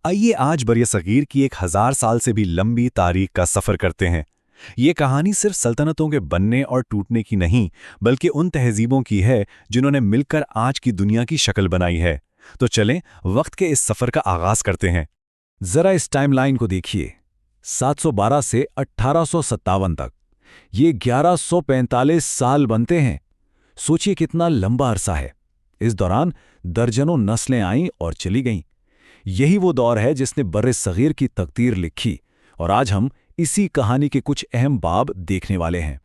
آئیے آج برصغیر کی ایک 1000 سال سے بھی لمبی تاریخ کا سفر کرتے ہیں۔ یہ کہانی صرف سلطنتوں کے بننے اور ٹوٹنے کی نہیں، بلکہ ان تہذیبوں کی ہے جنہوں نے مل کر آج کی دنیا کی شکل بنائی ہے۔ تو چلیں وقت کے اس سفر کا آغاز کرتے ہیں۔ ذرا اس ٹائم لائن کو دیکھیے، 712 سے 1857 تک، یہ 1145 سال بنتے ہیں۔ سوچئے کتنا لمبا عرصہ ہے۔ اس دوران درجنوں نسلیں آئیں اور چلی گئیں۔ یہی وہ دور ہے جس نے برصغیر کی تقدیر لکھی، اور آج ہم اسی کہانی کے کچھ اہم باب دیکھنے والے ہیں۔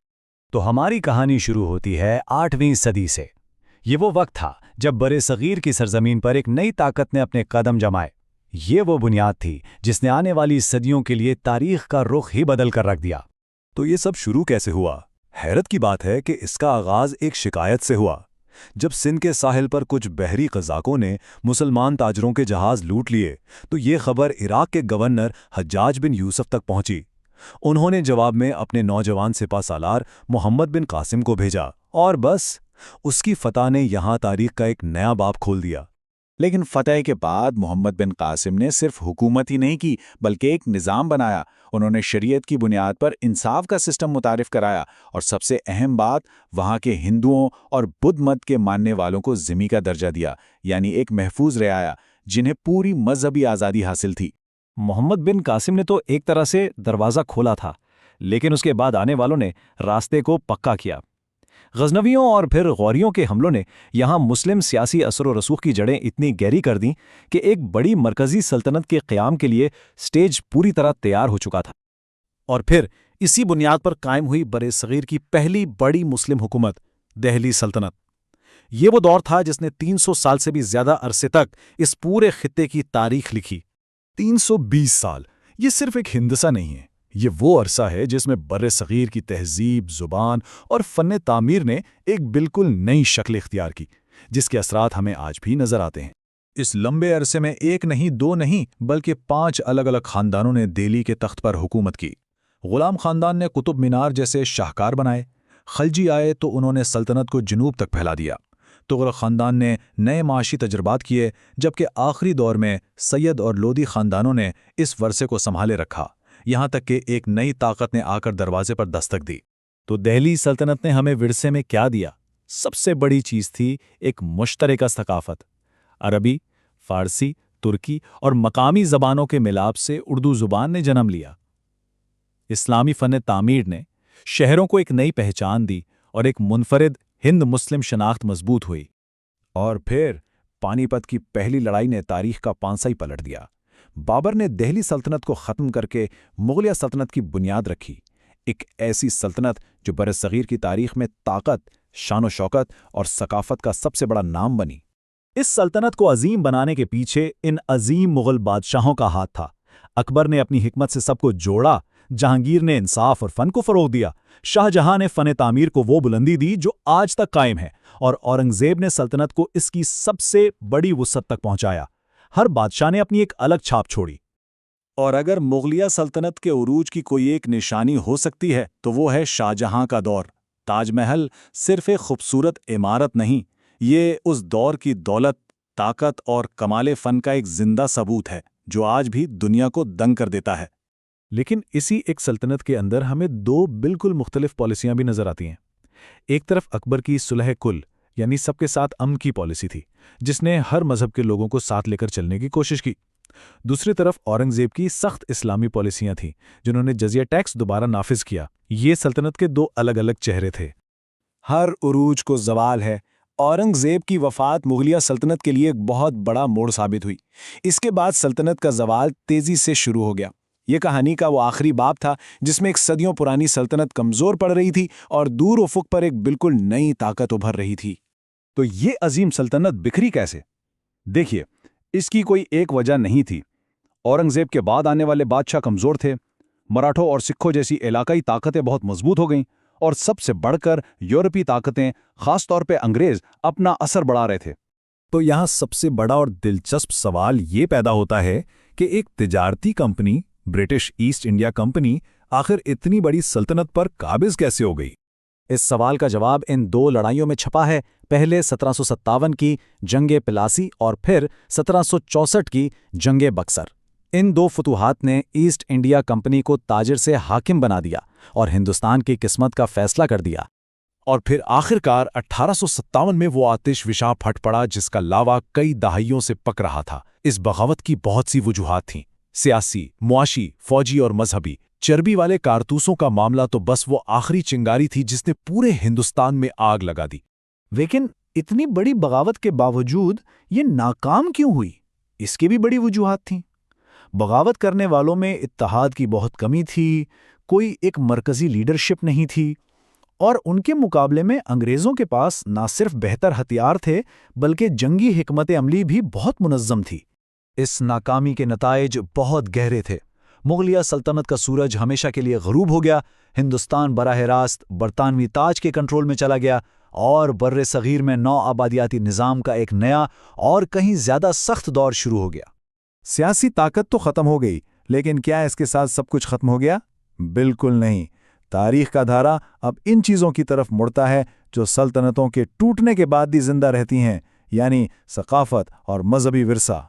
تو ہماری کہانی شروع ہوتی ہے 8ویں صدی سے۔ یہ وہ وقت تھا جب برصغیر کی سرزمین پر ایک نئی طاقت نے اپنے قدم جمائے۔ یہ وہ بنیاد تھی جس نے آنے والی صدیوں کے لیے تاریخ کا رخ ہی بدل کر رکھ دیا۔ تو یہ سب شروع کیسے ہوا؟ حیرت کی بات ہے کہ اس کا آغاز ایک شکایت سے ہوا۔ جب سندھ کے ساحل پر کچھ بحری قزاقوں نے مسلمان تاجروں کے جہاز لوٹ لیے، تو یہ خبر عراق کے گورنر حجاج بن یوسف تک پہنچی۔ انہوں نے جواب میں اپنے نوجوان سپہ سالار محمد بن قاسم کو بھیجا، اور بس اس کی فتح نے یہاں تاریخ کا ایک نیا باب کھول دیا۔ لیکن فتح کے بعد محمد بن قاسم نے صرف حکومت ہی نہیں کی، بلکہ ایک نظام بنایا۔ انہوں نے شریعت کی بنیاد پر انصاف کا سسٹم متعارف کرایا، اور سب سے اہم بات، وہاں کے ہندوؤں اور بدھ مت کے ماننے والوں کو ذمہ کا درجہ دیا، یعنی ایک محفوظ رعایا جنہیں پوری مذہبی آزادی حاصل تھی۔ محمد بن قاسم نے تو ایک طرح سے دروازہ کھولا تھا، لیکن اس کے بعد آنے والوں نے راستے کو پکا کیا۔ غزنویوں اور پھر غوریوں کے حملوں نے یہاں مسلم سیاسی اثر و رسوخ کی جڑیں اتنی گہری کر دیں کہ ایک بڑی مرکزی سلطنت کے قیام کے لیے سٹیج پوری طرح تیار ہو چکا تھا۔ اور پھر اسی بنیاد پر قائم ہوئی برصغیر کی پہلی بڑی مسلم حکومت، دہلی سلطنت۔ یہ وہ دور تھا جس نے 300 سال سے بھی زیادہ عرصے تک اس پورے خطے کی تاریخ لکھی۔ 320 سال یہ صرف ایک ہندسہ نہیں ہے، یہ وہ عرصہ ہے جس میں برصغیر کی تہذیب، زبان اور فن تعمیر نے ایک بالکل نئی شکل اختیار کی، جس کے اثرات ہمیں آج بھی نظر آتے ہیں۔ اس لمبے عرصے میں ایک نہیں، دو نہیں، بلکہ 5 الگ الگ خاندانوں نے دہلی کے تخت پر حکومت کی۔ غلام خاندان نے قطب مینار جیسے شاہکار بنائے، خلجی آئے تو انہوں نے سلطنت کو جنوب تک پھیلا دیا، تغلق خاندان نے نئے معاشی تجربات کیے، جبکہ آخری دور میں سید اور لودھی خاندانوں نے اس ورثے کو سنبھالے رکھا، یہاں تک کہ ایک نئی طاقت نے آ کر دروازے پر دستک دی۔ تو دہلی سلطنت نے ہمیں ورثے میں کیا دیا؟ سب سے بڑی چیز تھی ایک مشترکہ ثقافت۔ عربی، فارسی، ترکی اور مقامی زبانوں کے ملاپ سے اردو زبان نے جنم لیا۔ اسلامی فن تعمیر نے شہروں کو ایک نئی پہچان دی، اور ایک منفرد ہند مسلم شناخت مضبوط ہوئی۔ اور پھر پانی پت کی پہلی لڑائی نے تاریخ کا پانسا ہی پلٹ دیا۔ بابر نے دہلی سلطنت کو ختم کر کے مغلیہ سلطنت کی بنیاد رکھی، ایک ایسی سلطنت جو برصغیر کی تاریخ میں طاقت، شان و شوکت اور ثقافت کا سب سے بڑا نام بنی۔ اس سلطنت کو عظیم بنانے کے پیچھے ان عظیم مغل بادشاہوں کا ہاتھ تھا۔ اکبر نے اپنی حکمت سے سب کو جوڑا، جہانگیر نے انصاف اور فن کو فروغ دیا، شاہ جہاں نے فن تعمیر کو وہ بلندی دی جو آج تک قائم ہے، اور اورنگزیب نے سلطنت کو اس کی سب سے بڑی وسعت تک پہنچایا۔ ہر بادشاہ نے اپنی ایک الگ چھاپ چھوڑی۔ اور اگر مغلیہ سلطنت کے عروج کی کوئی ایک نشانی ہو سکتی ہے تو وہ ہے شاہ جہاں کا دور۔ تاج محل صرف ایک خوبصورت عمارت نہیں، یہ اس دور کی دولت، طاقت اور کمال فن کا ایک زندہ ثبوت ہے جو آج بھی دنیا کو دنگ کر دیتا ہے۔ لیکن اسی ایک سلطنت کے اندر ہمیں 2 بالکل مختلف پالیسیاں بھی نظر آتی ہیں۔ ایک طرف اکبر کی صلح کل، یعنی سب کے ساتھ امن کی پالیسی تھی، جس نے ہر مذہب کے لوگوں کو ساتھ لے کر چلنے کی کوشش کی۔ دوسری طرف اورنگزیب کی سخت اسلامی پالیسیاں تھیں، جنہوں نے جزیہ ٹیکس دوبارہ نافذ کیا۔ یہ سلطنت کے 2 الگ الگ چہرے تھے۔ ہر عروج کو زوال ہے۔ اورنگزیب کی وفات مغلیہ سلطنت کے لیے ایک بہت بڑا موڑ ثابت ہوئی۔ اس کے بعد سلطنت کا زوال تیزی سے شروع ہو گیا۔ یہ کہانی کا وہ آخری باب تھا جس میں ایک صدیوں پرانی سلطنت کمزور پڑ رہی تھی اور دور افق پر ایک بالکل نئی طاقت ابھر رہی تھی۔ تو یہ عظیم سلطنت بکھری کیسے؟ دیکھیے، اس کی کوئی ایک وجہ نہیں تھی۔ اورنگزیب کے بعد آنے والے بادشاہ کمزور تھے، مراٹھوں اور سکھوں جیسی علاقائی طاقتیں بہت مضبوط ہو گئیں، اور سب سے بڑھ کر یورپی طاقتیں، خاص طور پہ انگریز، اپنا اثر بڑھا رہے تھے۔ تو یہاں سب سے بڑا اور دلچسپ سوال یہ پیدا ہوتا ہے کہ ایک تجارتی company, British East India company, آخر اتنی بڑی سلطنت پر قابض کیسے ہو گئی؟ اس سوال کا جواب ان 2 لڑائیوں میں چھپا ہے۔ پہلے 1757 کی جنگ پلاسی اور پھر 1764 کی جنگ بکسر۔ ان دو فتوحات نے ایسٹ انڈیا کمپنی کو تاجر سے حاکم بنا دیا اور ہندوستان کی قسمت کا فیصلہ کر دیا۔ اور پھر آخرکار 1857 میں وہ آتش وشاں پھٹ پڑا جس کا لاوا کئی دہائیوں سے پک رہا تھا۔ اس بغاوت کی بہت سی وجوہات تھیں، سیاسی، معاشی، فوجی اور مذہبی۔ چربی والے کارتوسوں کا معاملہ تو بس وہ آخری چنگاری تھی جس نے پورے ہندوستان میں آگ لگا دی۔ لیکن اتنی بڑی بغاوت کے باوجود یہ ناکام کیوں ہوئی؟ اس کی بھی بڑی وجوہات تھیں۔ بغاوت کرنے والوں میں اتحاد کی بہت کمی تھی، کوئی ایک مرکزی لیڈرشپ نہیں تھی، اور ان کے مقابلے میں انگریزوں کے پاس نہ صرف بہتر ہتھیار تھے بلکہ جنگی حکمت عملی بھی بہت منظم تھی۔ اس ناکامی کے نتائج بہت گہرے تھے۔ مغلیہ سلطنت کا سورج ہمیشہ کے لیے غروب ہو گیا، ہندوستان براہ راست برطانوی تاج کے کنٹرول میں چلا گیا، اور بر صغیر میں نو آبادیاتی نظام کا ایک نیا اور کہیں زیادہ سخت دور شروع ہو گیا۔ سیاسی طاقت تو ختم ہو گئی، لیکن کیا اس کے ساتھ سب کچھ ختم ہو گیا؟ بالکل نہیں۔ تاریخ کا دھارا اب ان چیزوں کی طرف مڑتا ہے جو سلطنتوں کے ٹوٹنے کے بعد بھی زندہ رہتی ہیں، یعنی ثقافت اور مذہبی ورثہ۔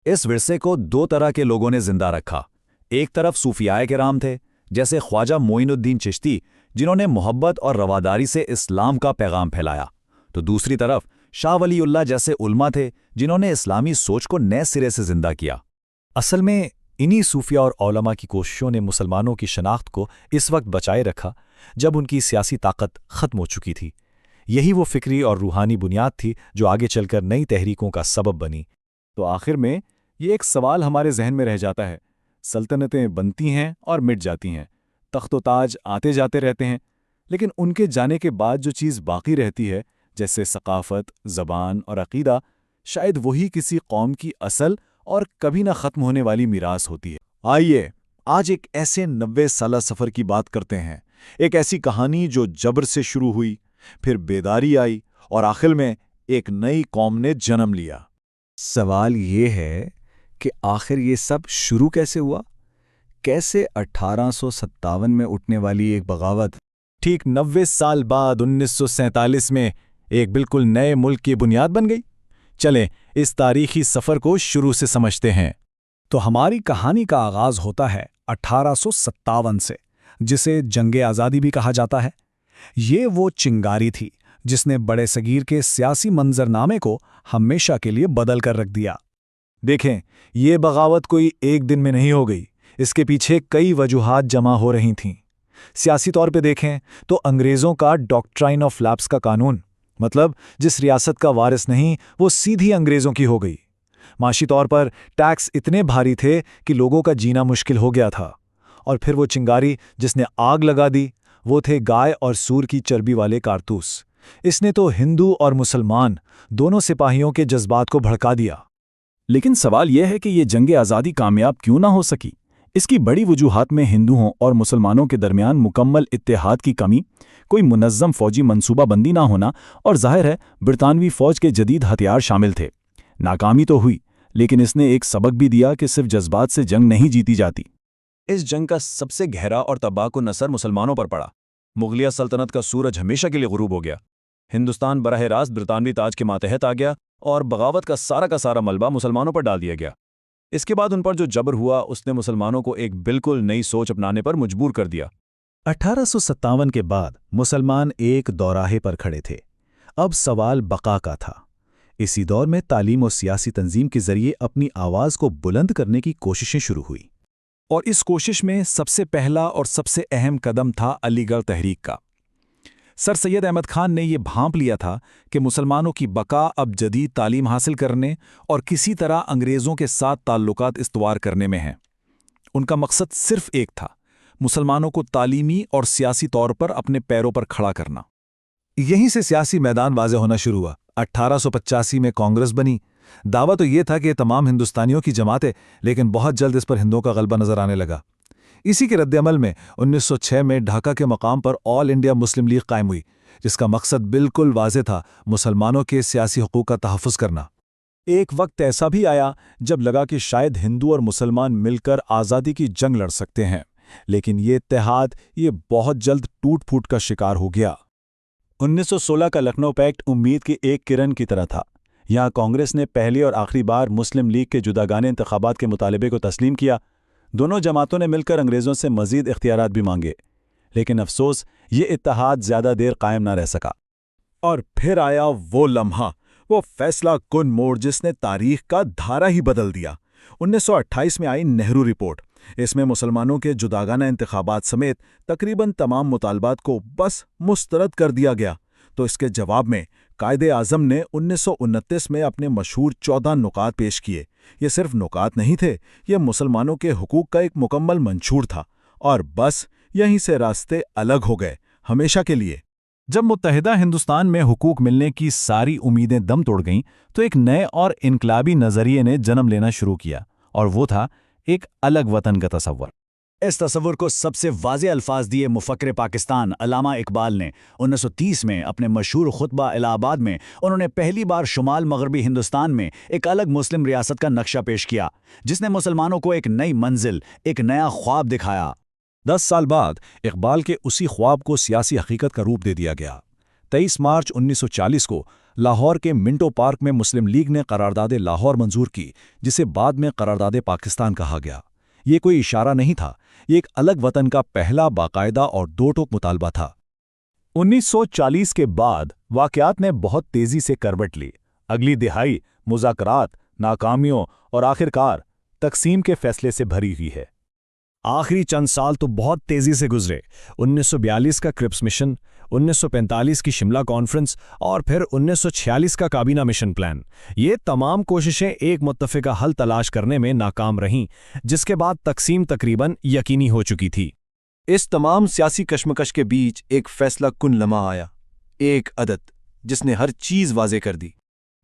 اس ورثے کو دو طرح کے لوگوں نے زندہ رکھا۔ ایک طرف صوفیائے کرام تھے، جیسے خواجہ معین الدین چشتی، جنہوں نے محبت اور رواداری سے اسلام کا پیغام پھیلایا، تو دوسری طرف شاہ ولی اللہ جیسے علماء تھے جنہوں نے اسلامی سوچ کو نئے سرے سے زندہ کیا۔ اصل میں انہی صوفیہ اور علماء کی کوششوں نے مسلمانوں کی شناخت کو اس وقت بچائے رکھا جب ان کی سیاسی طاقت ختم ہو چکی تھی۔ یہی وہ فکری اور روحانی بنیاد تھی جو آگے چل کر نئی تحریکوں کا سبب بنی۔ تو آخر میں یہ ایک سوال ہمارے ذہن میں رہ جاتا ہے، سلطنتیں بنتی ہیں اور مٹ جاتی ہیں، تخت و تاج آتے جاتے رہتے ہیں، لیکن ان کے جانے کے بعد جو چیز باقی رہتی ہے، جیسے ثقافت، زبان اور عقیدہ، شاید وہی کسی قوم کی اصل اور کبھی نہ ختم ہونے والی میراث ہوتی ہے۔ آئیے آج ایک ایسے 90 سالہ سفر کی بات کرتے ہیں، ایک ایسی کہانی جو جبر سے شروع ہوئی، پھر بیداری آئی اور آخر میں ایک نئی قوم نے جنم لیا۔ سوال یہ ہے کہ آخر یہ سب شروع کیسے ہوا؟ کیسے 1857 میں اٹھنے والی ایک بغاوت ٹھیک 90 سال بعد 1947 میں ایک بالکل نئے ملک کی بنیاد بن گئی؟ چلیں اس تاریخی سفر کو شروع سے سمجھتے ہیں۔ تو ہماری کہانی کا آغاز ہوتا ہے 1857 سے، جسے جنگ آزادی بھی کہا جاتا ہے۔ یہ وہ چنگاری تھی جس نے بڑے صغیر کے سیاسی منظرنامے کو ہمیشہ کے لیے بدل کر رکھ دیا۔ دیکھیں، یہ بغاوت کوئی ایک دن میں نہیں ہو گئی، اس کے پیچھے کئی وجوہات جمع ہو رہی تھیں۔ سیاسی طور پہ دیکھیں تو انگریزوں کا ڈاکٹرائن آف لیپس کا قانون، مطلب جس ریاست کا وارث نہیں وہ سیدھی انگریزوں کی ہو گئی۔ معاشی طور پر ٹیکس اتنے بھاری تھے کہ لوگوں کا جینا مشکل ہو گیا تھا۔ اور پھر وہ چنگاری جس نے آگ لگا دی، وہ تھے گائے اور سور کی چربی والے کارتوس۔ اس نے تو ہندو اور مسلمان دونوں سپاہیوں کے جذبات کو بھڑکا دیا۔ لیکن سوال یہ ہے کہ یہ جنگ آزادی کامیاب کیوں نہ ہو سکی؟ اس کی بڑی وجوہات میں ہندوؤں اور مسلمانوں کے درمیان مکمل اتحاد کی کمی، کوئی منظم فوجی منصوبہ بندی نہ ہونا، اور ظاہر ہے برطانوی فوج کے جدید ہتھیار شامل تھے۔ ناکامی تو ہوئی، لیکن اس نے ایک سبق بھی دیا کہ صرف جذبات سے جنگ نہیں جیتی جاتی۔ اس جنگ کا سب سے گہرا اور تباہکن اثر مسلمانوں پر پڑا۔ مغلیہ سلطنت کا سورج ہمیشہ کے لیے غروب ہو گیا، ہندوستان براہ راست برطانوی تاج کے ماتحت آ گیا، اور بغاوت کا سارا ملبہ مسلمانوں پر ڈال دیا گیا۔ اس کے بعد ان پر جو جبر ہوا اس نے مسلمانوں کو ایک بالکل نئی سوچ اپنانے پر مجبور کر دیا۔ 1857 کے بعد مسلمان ایک دوراہے پر کھڑے تھے۔ اب سوال بقا کا تھا۔ اسی دور میں تعلیم و سیاسی تنظیم کے ذریعے اپنی آواز کو بلند کرنے کی کوششیں شروع ہوئی، اور اس کوشش میں سب سے پہلا اور سب سے اہم قدم تھا علی گڑھ تحریک کا۔ سر سید احمد خان نے یہ بھانپ لیا تھا کہ مسلمانوں کی بقا اب جدید تعلیم حاصل کرنے اور کسی طرح انگریزوں کے ساتھ تعلقات استوار کرنے میں ہیں۔ ان کا مقصد صرف ایک تھا، مسلمانوں کو تعلیمی اور سیاسی طور پر اپنے پیروں پر کھڑا کرنا۔ یہیں سے سیاسی میدان واضح ہونا شروع ہوا۔ 1885 میں کانگریس بنی۔ دعویٰ تو یہ تھا کہ تمام ہندوستانیوں کی جماعت ہے، لیکن بہت جلد اس پر ہندوؤں کا غلبہ نظر آنے لگا۔ اسی کے رد عمل میں 1906 میں ڈھاکہ کے مقام پر آل انڈیا مسلم لیگ قائم ہوئی، جس کا مقصد بالکل واضح تھا، مسلمانوں کے سیاسی حقوق کا تحفظ کرنا۔ ایک وقت ایسا بھی آیا جب لگا کہ شاید ہندو اور مسلمان مل کر آزادی کی جنگ لڑ سکتے ہیں، لیکن یہ اتحاد بہت جلد ٹوٹ پھوٹ کا شکار ہو گیا۔ 1916 کا لکھنؤ پیکٹ امید کی ایک کرن کی طرح تھا۔ یہاں کانگریس نے پہلی اور آخری بار مسلم لیگ کے جداگانہ انتخابات کے مطالبے کو تسلیم کیا۔ دونوں جماعتوں نے مل کر انگریزوں سے مزید اختیارات بھی مانگے، لیکن افسوس یہ اتحاد زیادہ دیر قائم نہ رہ سکا۔ اور پھر آیا وہ لمحہ، وہ فیصلہ کن موڑ جس نے تاریخ کا دھارا ہی بدل دیا۔ 1928 میں آئی نہرو رپورٹ۔ اس میں مسلمانوں کے جداگانہ انتخابات سمیت تقریباً تمام مطالبات کو بس مسترد کر دیا گیا۔ تو اس کے جواب میں قائد اعظم نے 1929 میں اپنے مشہور 14 نکات پیش کیے۔ یہ صرف نکات نہیں تھے، یہ مسلمانوں کے حقوق کا ایک مکمل منشور تھا، اور بس یہیں سے راستے الگ ہو گئے، ہمیشہ کے لیے۔ جب متحدہ ہندوستان میں حقوق ملنے کی ساری امیدیں دم توڑ گئیں تو ایک نئے اور انقلابی نظریے نے جنم لینا شروع کیا، اور وہ تھا ایک الگ وطن کا تصور۔ اس تصور کو سب سے واضح الفاظ دیے مفکر پاکستان علامہ اقبال نے 1930 میں اپنے مشہور خطبہ الہ آباد میں۔ انہوں نے پہلی بار شمال مغربی ہندوستان میں ایک الگ مسلم ریاست کا نقشہ پیش کیا، جس نے مسلمانوں کو ایک نئی منزل، ایک نیا خواب دکھایا۔ 10 سال بعد اقبال کے اسی خواب کو سیاسی حقیقت کا روپ دے دیا گیا۔ 23 مارچ 1940 کو لاہور کے منٹو پارک میں مسلم لیگ نے قرارداد لاہور منظور کی، جسے بعد میں قرارداد پاکستان کہا گیا۔ یہ کوئی اشارہ نہیں تھا، یہ ایک الگ وطن کا پہلا باقاعدہ اور دو ٹوک مطالبہ تھا۔ 1940 کے بعد واقعات نے بہت تیزی سے کروٹ لی۔ اگلی دہائی مذاکرات، ناکامیوں اور آخرکار تقسیم کے فیصلے سے بھری ہوئی ہے۔ آخری چند سال تو بہت تیزی سے گزرے۔ 1942 کا کرپس مشن، 1945 کی شملہ کانفرنس، اور پھر 1946 کا کابینہ مشن پلان۔ یہ تمام کوششیں ایک متفقہ حل تلاش کرنے میں ناکام رہیں، جس کے بعد تقسیم تقریباً یقینی ہو چکی تھی۔ اس تمام سیاسی کشمکش کے بیچ ایک فیصلہ کن لمحہ آیا، ایک عدد جس نے ہر چیز واضح کر دی۔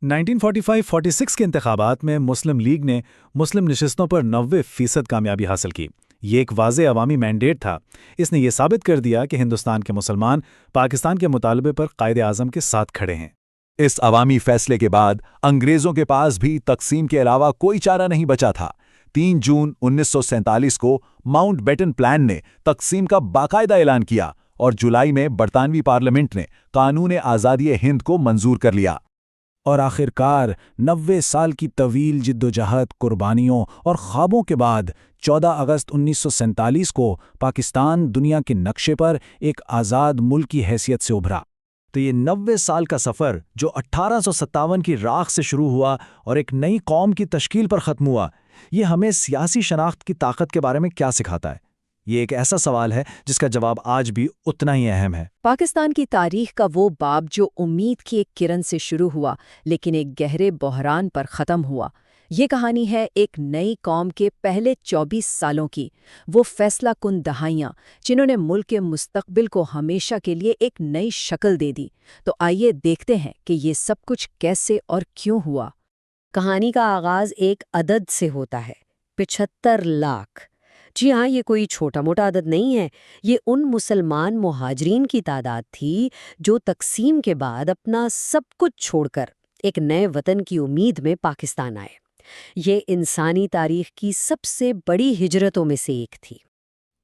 1945-46 کے انتخابات میں مسلم لیگ نے مسلم نشستوں پر 90% کامیابی حاصل کی۔ یہ ایک واضح عوامی مینڈیٹ تھا۔ اس نے یہ ثابت کر دیا کہ ہندوستان کے مسلمان پاکستان کے مطالبے پر قائد اعظم کے ساتھ کھڑے ہیں۔ اس عوامی فیصلے کے بعد انگریزوں کے پاس بھی تقسیم کے علاوہ کوئی چارہ نہیں بچا تھا۔ 3 جون 1947 کو ماؤنٹ بیٹن پلان نے تقسیم کا باقاعدہ اعلان کیا، اور جولائی میں برطانوی پارلیمنٹ نے قانون آزادی ہند کو منظور کر لیا۔ اور آخرکار 90 سال کی طویل جدوجہد، قربانیوں اور خوابوں کے بعد 14 اگست 1947 کو پاکستان دنیا کے نقشے پر ایک آزاد ملک کی حیثیت سے ابھرا۔ تو یہ 90 سال کا سفر جو 1857 کی راکھ سے شروع ہوا اور ایک نئی قوم کی تشکیل پر ختم ہوا، یہ ہمیں سیاسی شناخت کی طاقت کے بارے میں کیا سکھاتا ہے؟ یہ ایک ایسا سوال ہے جس کا جواب آج بھی اتنا ہی اہم ہے۔ پاکستان کی تاریخ کا وہ باب جو امید کی ایک کرن سے شروع ہوا لیکن ایک گہرے بحران پر ختم ہوا، یہ کہانی ہے ایک نئی قوم کے پہلے 24 سالوں کی، وہ فیصلہ کن دہائیاں جنہوں نے ملک کے مستقبل کو ہمیشہ کے لیے ایک نئی شکل دے دی۔ تو آئیے دیکھتے ہیں کہ یہ سب کچھ کیسے اور کیوں ہوا۔ کہانی کا آغاز ایک عدد سے ہوتا ہے، 75 لاکھ۔ جی ہاں، یہ کوئی چھوٹا موٹا عدد نہیں ہے، یہ ان مسلمان مہاجرین کی تعداد تھی جو تقسیم کے بعد اپنا سب کچھ چھوڑ کر ایک نئے وطن کی امید میں پاکستان آئے۔ یہ انسانی تاریخ کی سب سے بڑی ہجرتوں میں سے ایک تھی،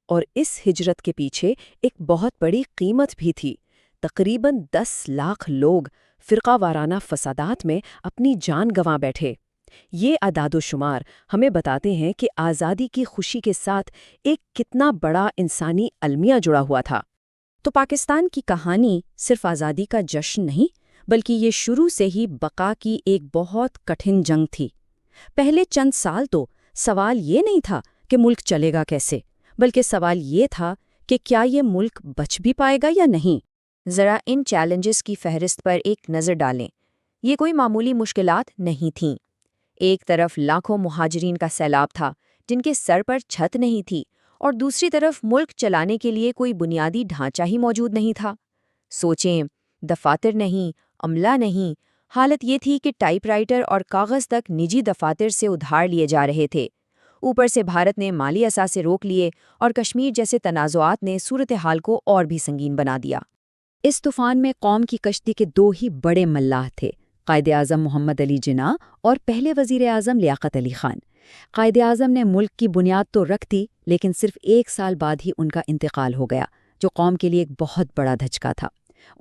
اور اس ہجرت کے پیچھے ایک بہت بڑی قیمت بھی تھی۔ تقریباً 10 لاکھ لوگ فرقہ وارانہ فسادات میں اپنی جان گنوا بیٹھے۔ یہ اعداد و شمار ہمیں بتاتے ہیں کہ آزادی کی خوشی کے ساتھ ایک کتنا بڑا انسانی المیہ جڑا ہوا تھا۔ تو پاکستان کی کہانی صرف آزادی کا جشن نہیں، بلکہ یہ شروع سے ہی بقا کی ایک بہت کٹھن جنگ تھی۔ پہلے چند سال تو سوال یہ نہیں تھا کہ ملک چلے گا کیسے، بلکہ سوال یہ تھا کہ کیا یہ ملک بچ بھی پائے گا یا نہیں۔ ذرا ان چیلنجز کی فہرست پر ایک نظر ڈالیں۔ یہ کوئی معمولی مشکلات نہیں تھیں۔ ایک طرف لاکھوں مہاجرین کا سیلاب تھا جن کے سر پر چھت نہیں تھی، اور دوسری طرف ملک چلانے کے لیے کوئی بنیادی ڈھانچہ ہی موجود نہیں تھا۔ سوچیں، دفاتر نہیں، عملہ نہیں، حالت یہ تھی کہ ٹائپ رائٹر اور کاغذ تک نجی دفاتر سے ادھار لیے جا رہے تھے۔ اوپر سے بھارت نے مالی اثاثے روک لیے، اور کشمیر جیسے تنازعات نے صورتحال کو اور بھی سنگین بنا دیا۔ اس طوفان میں قوم کی کشتی کے 2 ہی بڑے ملاح تھے، قائد اعظم محمد علی جناح اور پہلے وزیر اعظم لیاقت علی خان۔ قائد اعظم نے ملک کی بنیاد تو رکھ دی، لیکن صرف 1 سال بعد ہی ان کا انتقال ہو گیا، جو قوم کے لیے ایک بہت بڑا دھچکا تھا۔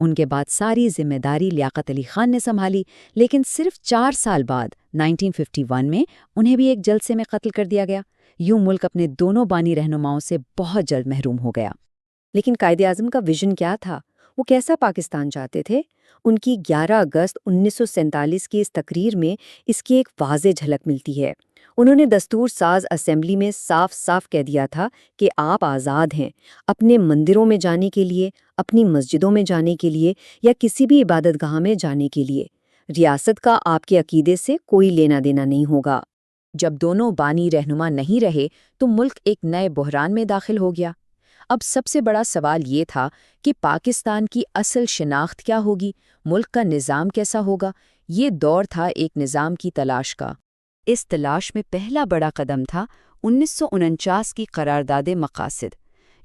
ان کے بعد ساری ذمہ داری لیاقت علی خان نے سنبھالی، لیکن صرف 4 سال بعد 1951 میں انہیں بھی ایک جلسے میں قتل کر دیا گیا۔ یوں ملک اپنے دونوں بانی رہنماؤں سے بہت جلد محروم ہو گیا۔ لیکن قائد اعظم کا ویژن کیا تھا؟ وہ کیسا پاکستان چاہتے تھے؟ ان کی 11 اگست 1947 کی اس تقریر میں اس کی ایک واضح جھلک ملتی ہے۔ انہوں نے دستور ساز اسمبلی میں صاف صاف کہہ دیا تھا کہ آپ آزاد ہیں اپنے مندروں میں جانے کے لیے، اپنی مسجدوں میں جانے کے لیے یا کسی بھی عبادت گاہ میں جانے کے لیے۔ ریاست کا آپ کے عقیدے سے کوئی لینا دینا نہیں ہوگا۔ جب دونوں بانی رہنما نہیں رہے تو ملک ایک نئے بحران میں داخل ہو گیا۔ اب سب سے بڑا سوال یہ تھا کہ پاکستان کی اصل شناخت کیا ہوگی، ملک کا نظام کیسا ہوگا۔ یہ دور تھا ایک نظام کی تلاش کا۔ اس تلاش میں پہلا بڑا قدم تھا 1949 کی قرارداد مقاصد۔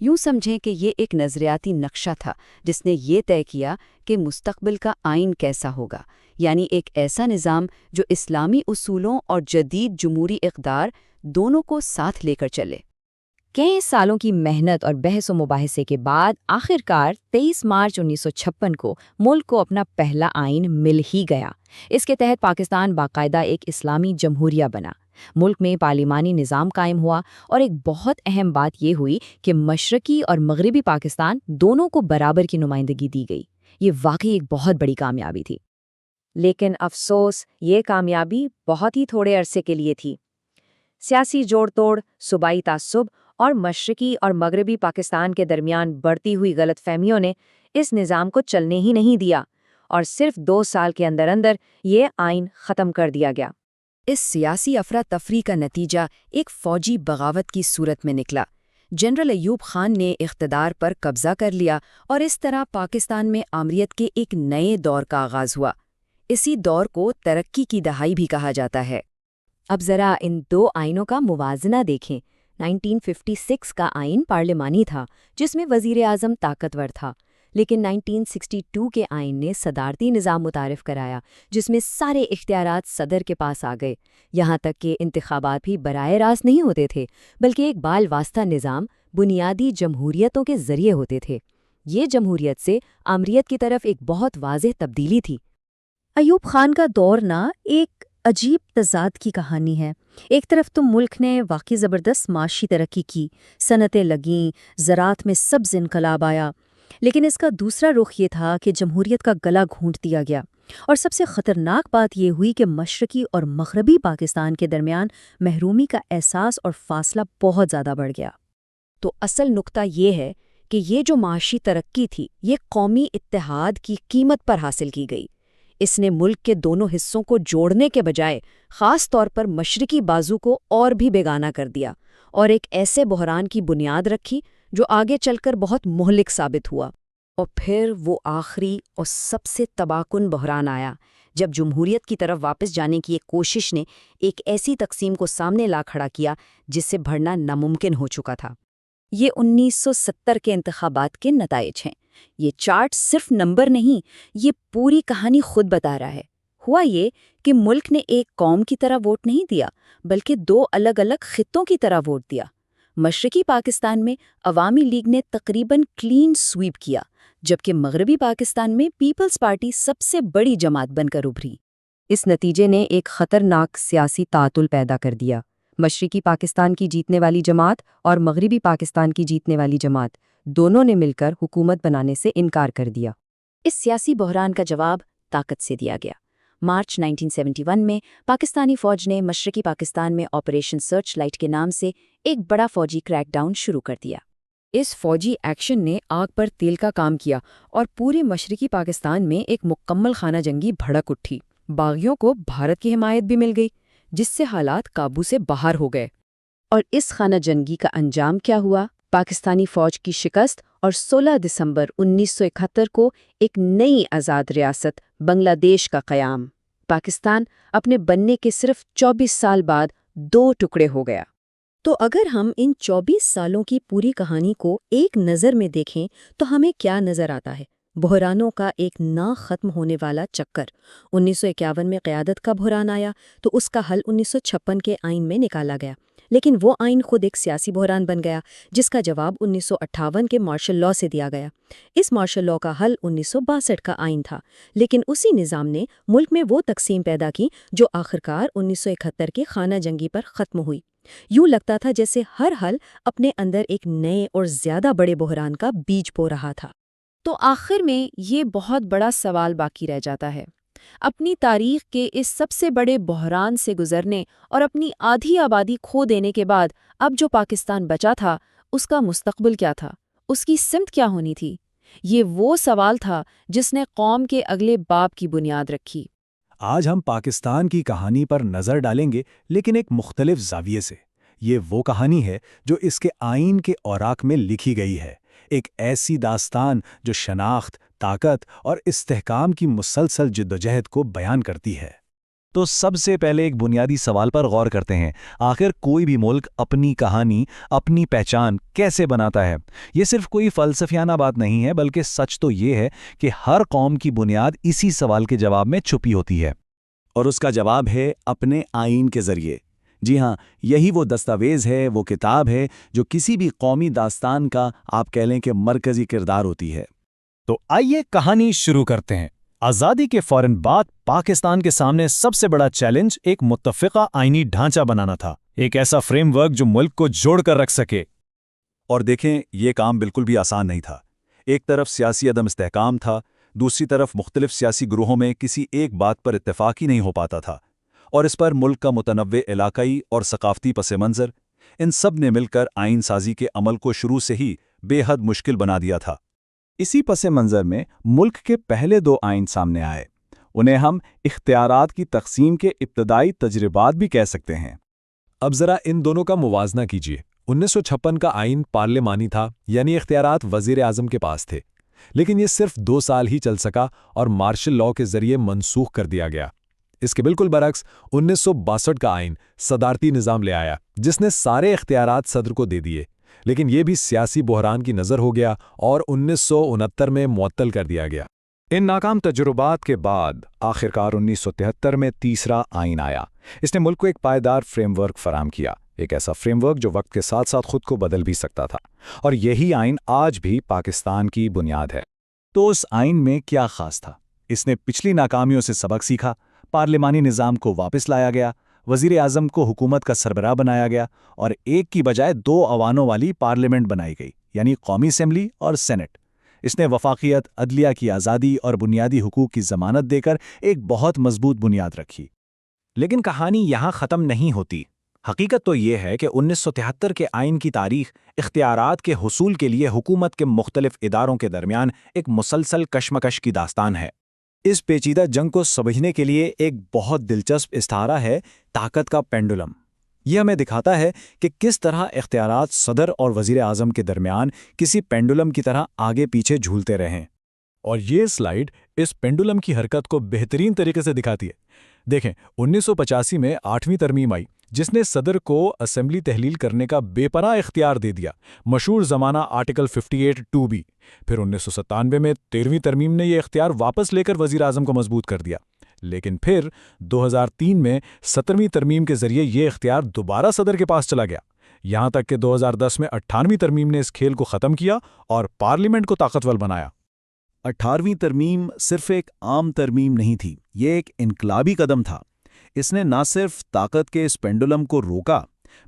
یوں سمجھیں کہ یہ ایک نظریاتی نقشہ تھا جس نے یہ طے کیا کہ مستقبل کا آئین کیسا ہوگا، یعنی ایک ایسا نظام جو اسلامی اصولوں اور جدید جمہوری اقدار دونوں کو ساتھ لے کر چلے۔ کئی سالوں کی محنت اور بحث و مباحثے کے بعد آخر کار 23 مارچ 1956 کو ملک کو اپنا پہلا آئین مل ہی گیا۔ اس کے تحت پاکستان باقاعدہ ایک اسلامی جمہوریہ بنا۔ ملک میں پارلیمانی نظام قائم ہوا اور ایک بہت اہم بات یہ ہوئی کہ مشرقی اور مغربی پاکستان دونوں کو برابر کی نمائندگی دی گئی۔ یہ واقعی ایک بہت بڑی کامیابی تھی۔ لیکن افسوس، یہ کامیابی بہت ہی تھوڑے عرصے کے لیے تھی۔ سیاسی جوڑ توڑ، صوبائی تعصب اور مشرقی اور مغربی پاکستان کے درمیان بڑھتی ہوئی غلط فہمیوں نے اس نظام کو چلنے ہی نہیں دیا، اور صرف 2 سال کے اندر اندر یہ آئین ختم کر دیا گیا۔ اس سیاسی افراتفری کا نتیجہ ایک فوجی بغاوت کی صورت میں نکلا۔ جنرل ایوب خان نے اقتدار پر قبضہ کر لیا اور اس طرح پاکستان میں آمریت کے ایک نئے دور کا آغاز ہوا۔ اسی دور کو ترقی کی دہائی بھی کہا جاتا ہے۔ اب ذرا ان 2 آئینوں کا موازنہ دیکھیں۔ 1956 کا آئین پارلیمانی تھا جس میں وزیر اعظم طاقتور تھا، لیکن 1962 کے آئین نے صدارتی نظام متعارف کرایا جس میں سارے اختیارات صدر کے پاس آ گئے، یہاں تک کہ انتخابات بھی براہ راست نہیں ہوتے تھے بلکہ ایک بال واسطہ نظام بنیادی جمہوریتوں کے ذریعے ہوتے تھے۔ یہ جمہوریت سے آمریت کی طرف ایک بہت واضح تبدیلی تھی۔ ایوب خان کا دور ایک عجیب تضاد کی کہانی ہے۔ ایک طرف تو ملک نے واقعی زبردست معاشی ترقی کی، صنعتیں لگیں، زراعت میں سبز انقلاب آیا، لیکن اس کا دوسرا رخ یہ تھا کہ جمہوریت کا گلا گھونٹ دیا گیا، اور سب سے خطرناک بات یہ ہوئی کہ مشرقی اور مغربی پاکستان کے درمیان محرومی کا احساس اور فاصلہ بہت زیادہ بڑھ گیا۔ تو اصل نقطہ یہ ہے کہ یہ جو معاشی ترقی تھی یہ قومی اتحاد کی قیمت پر حاصل کی گئی۔ اس نے ملک کے دونوں حصوں کو جوڑنے کے بجائے خاص طور پر مشرقی بازو کو اور بھی بیگانہ کر دیا اور ایک ایسے بحران کی بنیاد رکھی جو آگے چل کر بہت مہلک ثابت ہوا۔ اور پھر وہ آخری اور سب سے تباہ کن بحران آیا جب جمہوریت کی طرف واپس جانے کی ایک کوشش نے ایک ایسی تقسیم کو سامنے لا کھڑا کیا جس سے بڑھنا ناممکن ہو چکا تھا۔ یہ 1970 کے انتخابات کے نتائج ہیں۔ یہ چارٹ صرف نمبر نہیں، یہ پوری کہانی خود بتا رہا ہے۔ ہوا یہ کہ ملک نے ایک قوم کی طرح ووٹ نہیں دیا بلکہ 2 الگ الگ خطوں کی طرح ووٹ دیا۔ مشرقی پاکستان میں عوامی لیگ نے تقریباً کلین سویپ کیا، جبکہ مغربی پاکستان میں پیپلز پارٹی سب سے بڑی جماعت بن کر ابھری۔ اس نتیجے نے ایک خطرناک سیاسی تعطل پیدا کر دیا۔ مشرقی پاکستان کی جیتنے والی جماعت اور مغربی پاکستان کی جیتنے والی جماعت دونوں نے مل کر حکومت بنانے سے انکار کر دیا۔ اس سیاسی بحران کا جواب طاقت سے دیا گیا۔ مارچ 1971 میں پاکستانی فوج نے مشرقی پاکستان میں آپریشن سرچ لائٹ کے نام سے ایک بڑا فوجی کریک ڈاؤن شروع کر دیا۔ اس فوجی ایکشن نے آگ پر تیل کا کام کیا اور پورے مشرقی پاکستان میں ایک مکمل خانہ جنگی بھڑک اٹھی۔ باغیوں کو بھارت کی حمایت بھی مل گئی جس سے حالات قابو سے باہر ہو گئے۔ اور اس خانہ جنگی کا انجام کیا ہوا؟ پاکستانی فوج کی شکست اور 16 دسمبر 1971 کو ایک نئی آزاد ریاست بنگلہ دیش کا قیام۔ پاکستان اپنے بننے کے صرف 24 سال بعد 2 ٹکڑے ہو گیا۔ تو اگر ہم ان 24 سالوں کی پوری کہانی کو ایک نظر میں دیکھیں تو ہمیں کیا نظر آتا ہے؟ بحرانوں کا ایک نہ ختم ہونے والا چکر۔ 1951 میں قیادت کا بحران آیا تو اس کا حل 1956 کے آئین میں نکالا گیا، لیکن وہ آئین خود ایک سیاسی بحران بن گیا، جس کا جواب 1958 کے مارشل لاء سے دیا گیا۔ اس مارشل لاء کا حل 1962 کا آئین تھا، لیکن اسی نظام نے ملک میں وہ تقسیم پیدا کی جو آخرکار 1971 کے خانہ جنگی پر ختم ہوئی۔ یوں لگتا تھا جیسے ہر حل اپنے اندر ایک نئے اور زیادہ بڑے بحران کا بیج بو رہا تھا۔ تو آخر میں یہ بہت بڑا سوال باقی رہ جاتا ہے، اپنی تاریخ کے اس سب سے بڑے بحران سے گزرنے اور اپنی آدھی آبادی کھو دینے کے بعد اب جو پاکستان بچا تھا، اس کا مستقبل کیا تھا، اس کی سمت کیا ہونی تھی؟ یہ وہ سوال تھا جس نے قوم کے اگلے باب کی بنیاد رکھی۔ آج ہم پاکستان کی کہانی پر نظر ڈالیں گے، لیکن ایک مختلف زاویے سے۔ یہ وہ کہانی ہے جو اس کے آئین کے اوراق میں لکھی گئی ہے، ایک ایسی داستان جو شناخت، طاقت اور استحکام کی مسلسل جدوجہد کو بیان کرتی ہے۔ تو سب سے پہلے ایک بنیادی سوال پر غور کرتے ہیں، آخر کوئی بھی ملک اپنی کہانی، اپنی پہچان کیسے بناتا ہے؟ یہ صرف کوئی فلسفیانہ بات نہیں ہے، بلکہ سچ تو یہ ہے کہ ہر قوم کی بنیاد اسی سوال کے جواب میں چھپی ہوتی ہے۔ اور اس کا جواب ہے اپنے آئین کے ذریعے۔ جی ہاں، یہی وہ دستاویز ہے، وہ کتاب ہے جو کسی بھی قومی داستان کا آپ کہہ لیں کہ مرکزی کردار ہوتی ہے۔ تو آئیے کہانی شروع کرتے ہیں۔ آزادی کے فوراً بعد پاکستان کے سامنے سب سے بڑا چیلنج ایک متفقہ آئینی ڈھانچہ بنانا تھا، ایک ایسا فریم ورک جو ملک کو جوڑ کر رکھ سکے۔ اور دیکھیں، یہ کام بالکل بھی آسان نہیں تھا۔ ایک طرف سیاسی عدم استحکام تھا، دوسری طرف مختلف سیاسی گروہوں میں کسی ایک بات پر اتفاق ہی نہیں ہو پاتا تھا، اور اس پر ملک کا متنوع علاقائی اور ثقافتی پس منظر، ان سب نے مل کر آئین سازی کے عمل کو شروع سے ہی بے حد مشکل بنا دیا تھا۔ اسی پس منظر میں ملک کے پہلے 2 آئین سامنے آئے۔ انہیں ہم اختیارات کی تقسیم کے ابتدائی تجربات بھی کہہ سکتے ہیں۔ اب ذرا ان دونوں کا موازنہ کیجیے۔ 1956 کا آئین پارلیمانی تھا، یعنی اختیارات وزیر اعظم کے پاس تھے، لیکن یہ صرف 2 سال ہی چل سکا اور مارشل لاء کے ذریعے منسوخ کر دیا گیا۔ اس کے بالکل برعکس 1962 کا آئین صدارتی نظام لے آیا، جس نے سارے اختیارات صدر کو دے دیے، لیکن یہ بھی سیاسی بحران کی نظر ہو گیا اور 1969 میں معطل کر دیا گیا۔ ان ناکام تجربات کے بعد آخرکار 1973 میں تیسرا آئین آیا۔ اس نے ملک کو ایک پائیدار فریم ورک فراہم کیا، ایک ایسا فریم ورک جو وقت کے ساتھ ساتھ خود کو بدل بھی سکتا تھا، اور یہی آئین آج بھی پاکستان کی بنیاد ہے۔ تو اس آئین میں کیا خاص تھا؟ اس نے پچھلی ناکامیوں سے سبق سیکھا، پارلیمانی نظام کو واپس لایا گیا، وزیر اعظم کو حکومت کا سربراہ بنایا گیا، اور ایک کی بجائے 2 ایوانوں والی پارلیمنٹ بنائی گئی، یعنی قومی اسمبلی اور سینٹ۔ اس نے وفاقیت، عدلیہ کی آزادی اور بنیادی حقوق کی ضمانت دے کر ایک بہت مضبوط بنیاد رکھی۔ لیکن کہانی یہاں ختم نہیں ہوتی۔ حقیقت تو یہ ہے کہ 1973 کے آئین کی تاریخ اختیارات کے حصول کے لیے حکومت کے مختلف اداروں کے درمیان ایک مسلسل کشمکش کی داستان ہے۔ اس پیچیدہ جنگ کو سمجھنے کے لیے ایک بہت دلچسپ استعارہ ہے طاقت کا پینڈولم۔ یہ ہمیں دکھاتا ہے کہ کس طرح اختیارات صدر اور وزیر اعظم کے درمیان کسی پینڈولم کی طرح آگے پیچھے جھولتے رہیں۔ اور یہ سلائیڈ اس پینڈولم کی حرکت کو بہترین طریقے سے دکھاتی ہے۔ دیکھیں، 1985 میں 8ویں ترمیم آئی، جس نے صدر کو اسمبلی تحلیل کرنے کا بے پناہ اختیار دے دیا، مشہور زمانہ آرٹیکل 58(2)B۔ پھر 1997 میں 13ویں ترمیم نے یہ اختیار واپس لے کر وزیر اعظم کو مضبوط کر دیا، لیکن پھر 2003 میں 17ویں ترمیم کے ذریعے یہ اختیار دوبارہ صدر کے پاس چلا گیا، یہاں تک کہ 2010 میں 18ویں ترمیم نے اس کھیل کو ختم کیا اور پارلیمنٹ کو طاقتور بنایا۔ 18ویں ترمیم صرف ایک عام ترمیم نہیں تھی، یہ ایک انقلابی قدم تھا۔ اس نے نہ صرف طاقت کے اس پینڈولم کو روکا،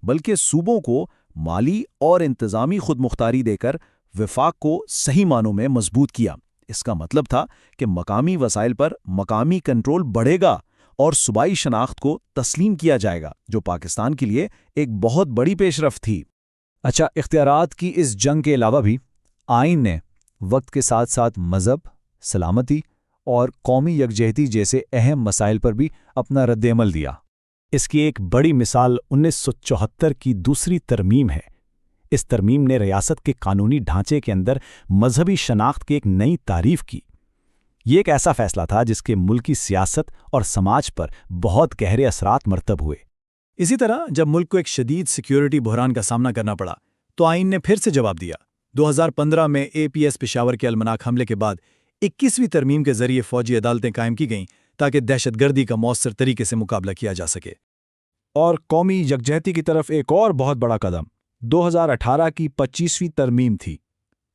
بلکہ صوبوں کو مالی اور انتظامی خود مختاری دے کر وفاق کو صحیح معنوں میں مضبوط کیا۔ اس کا مطلب تھا کہ مقامی وسائل پر مقامی کنٹرول بڑھے گا اور صوبائی شناخت کو تسلیم کیا جائے گا، جو پاکستان کے لیے ایک بہت بڑی پیش رفت تھی۔ اچھا، اختیارات کی اس جنگ کے علاوہ بھی آئین نے وقت کے ساتھ ساتھ مذہب، سلامتی اور قومی یکجہتی جیسے اہم مسائل پر بھی اپنا رد عمل دیا۔ اس کی ایک بڑی مثال 1974 کی دوسری ترمیم ہے۔ اس ترمیم نے ریاست کے قانونی ڈھانچے کے اندر مذہبی شناخت کی ایک نئی تعریف کی۔ یہ ایک ایسا فیصلہ تھا جس کے ملکی سیاست اور سماج پر بہت گہرے اثرات مرتب ہوئے۔ اسی طرح جب ملک کو ایک شدید سیکیورٹی بحران کا سامنا کرنا پڑا تو آئین نے پھر سے جواب دیا۔ 2015 میں APS پشاور کے المناک حملے کے بعد 21ویں ترمیم کے ذریعے فوجی عدالتیں قائم کی گئیں تاکہ دہشت گردی کا مؤثر طریقے سے مقابلہ کیا جا سکے۔ اور قومی یکجہتی کی طرف ایک اور بہت بڑا قدم 2018 کی 25ویں ترمیم تھی۔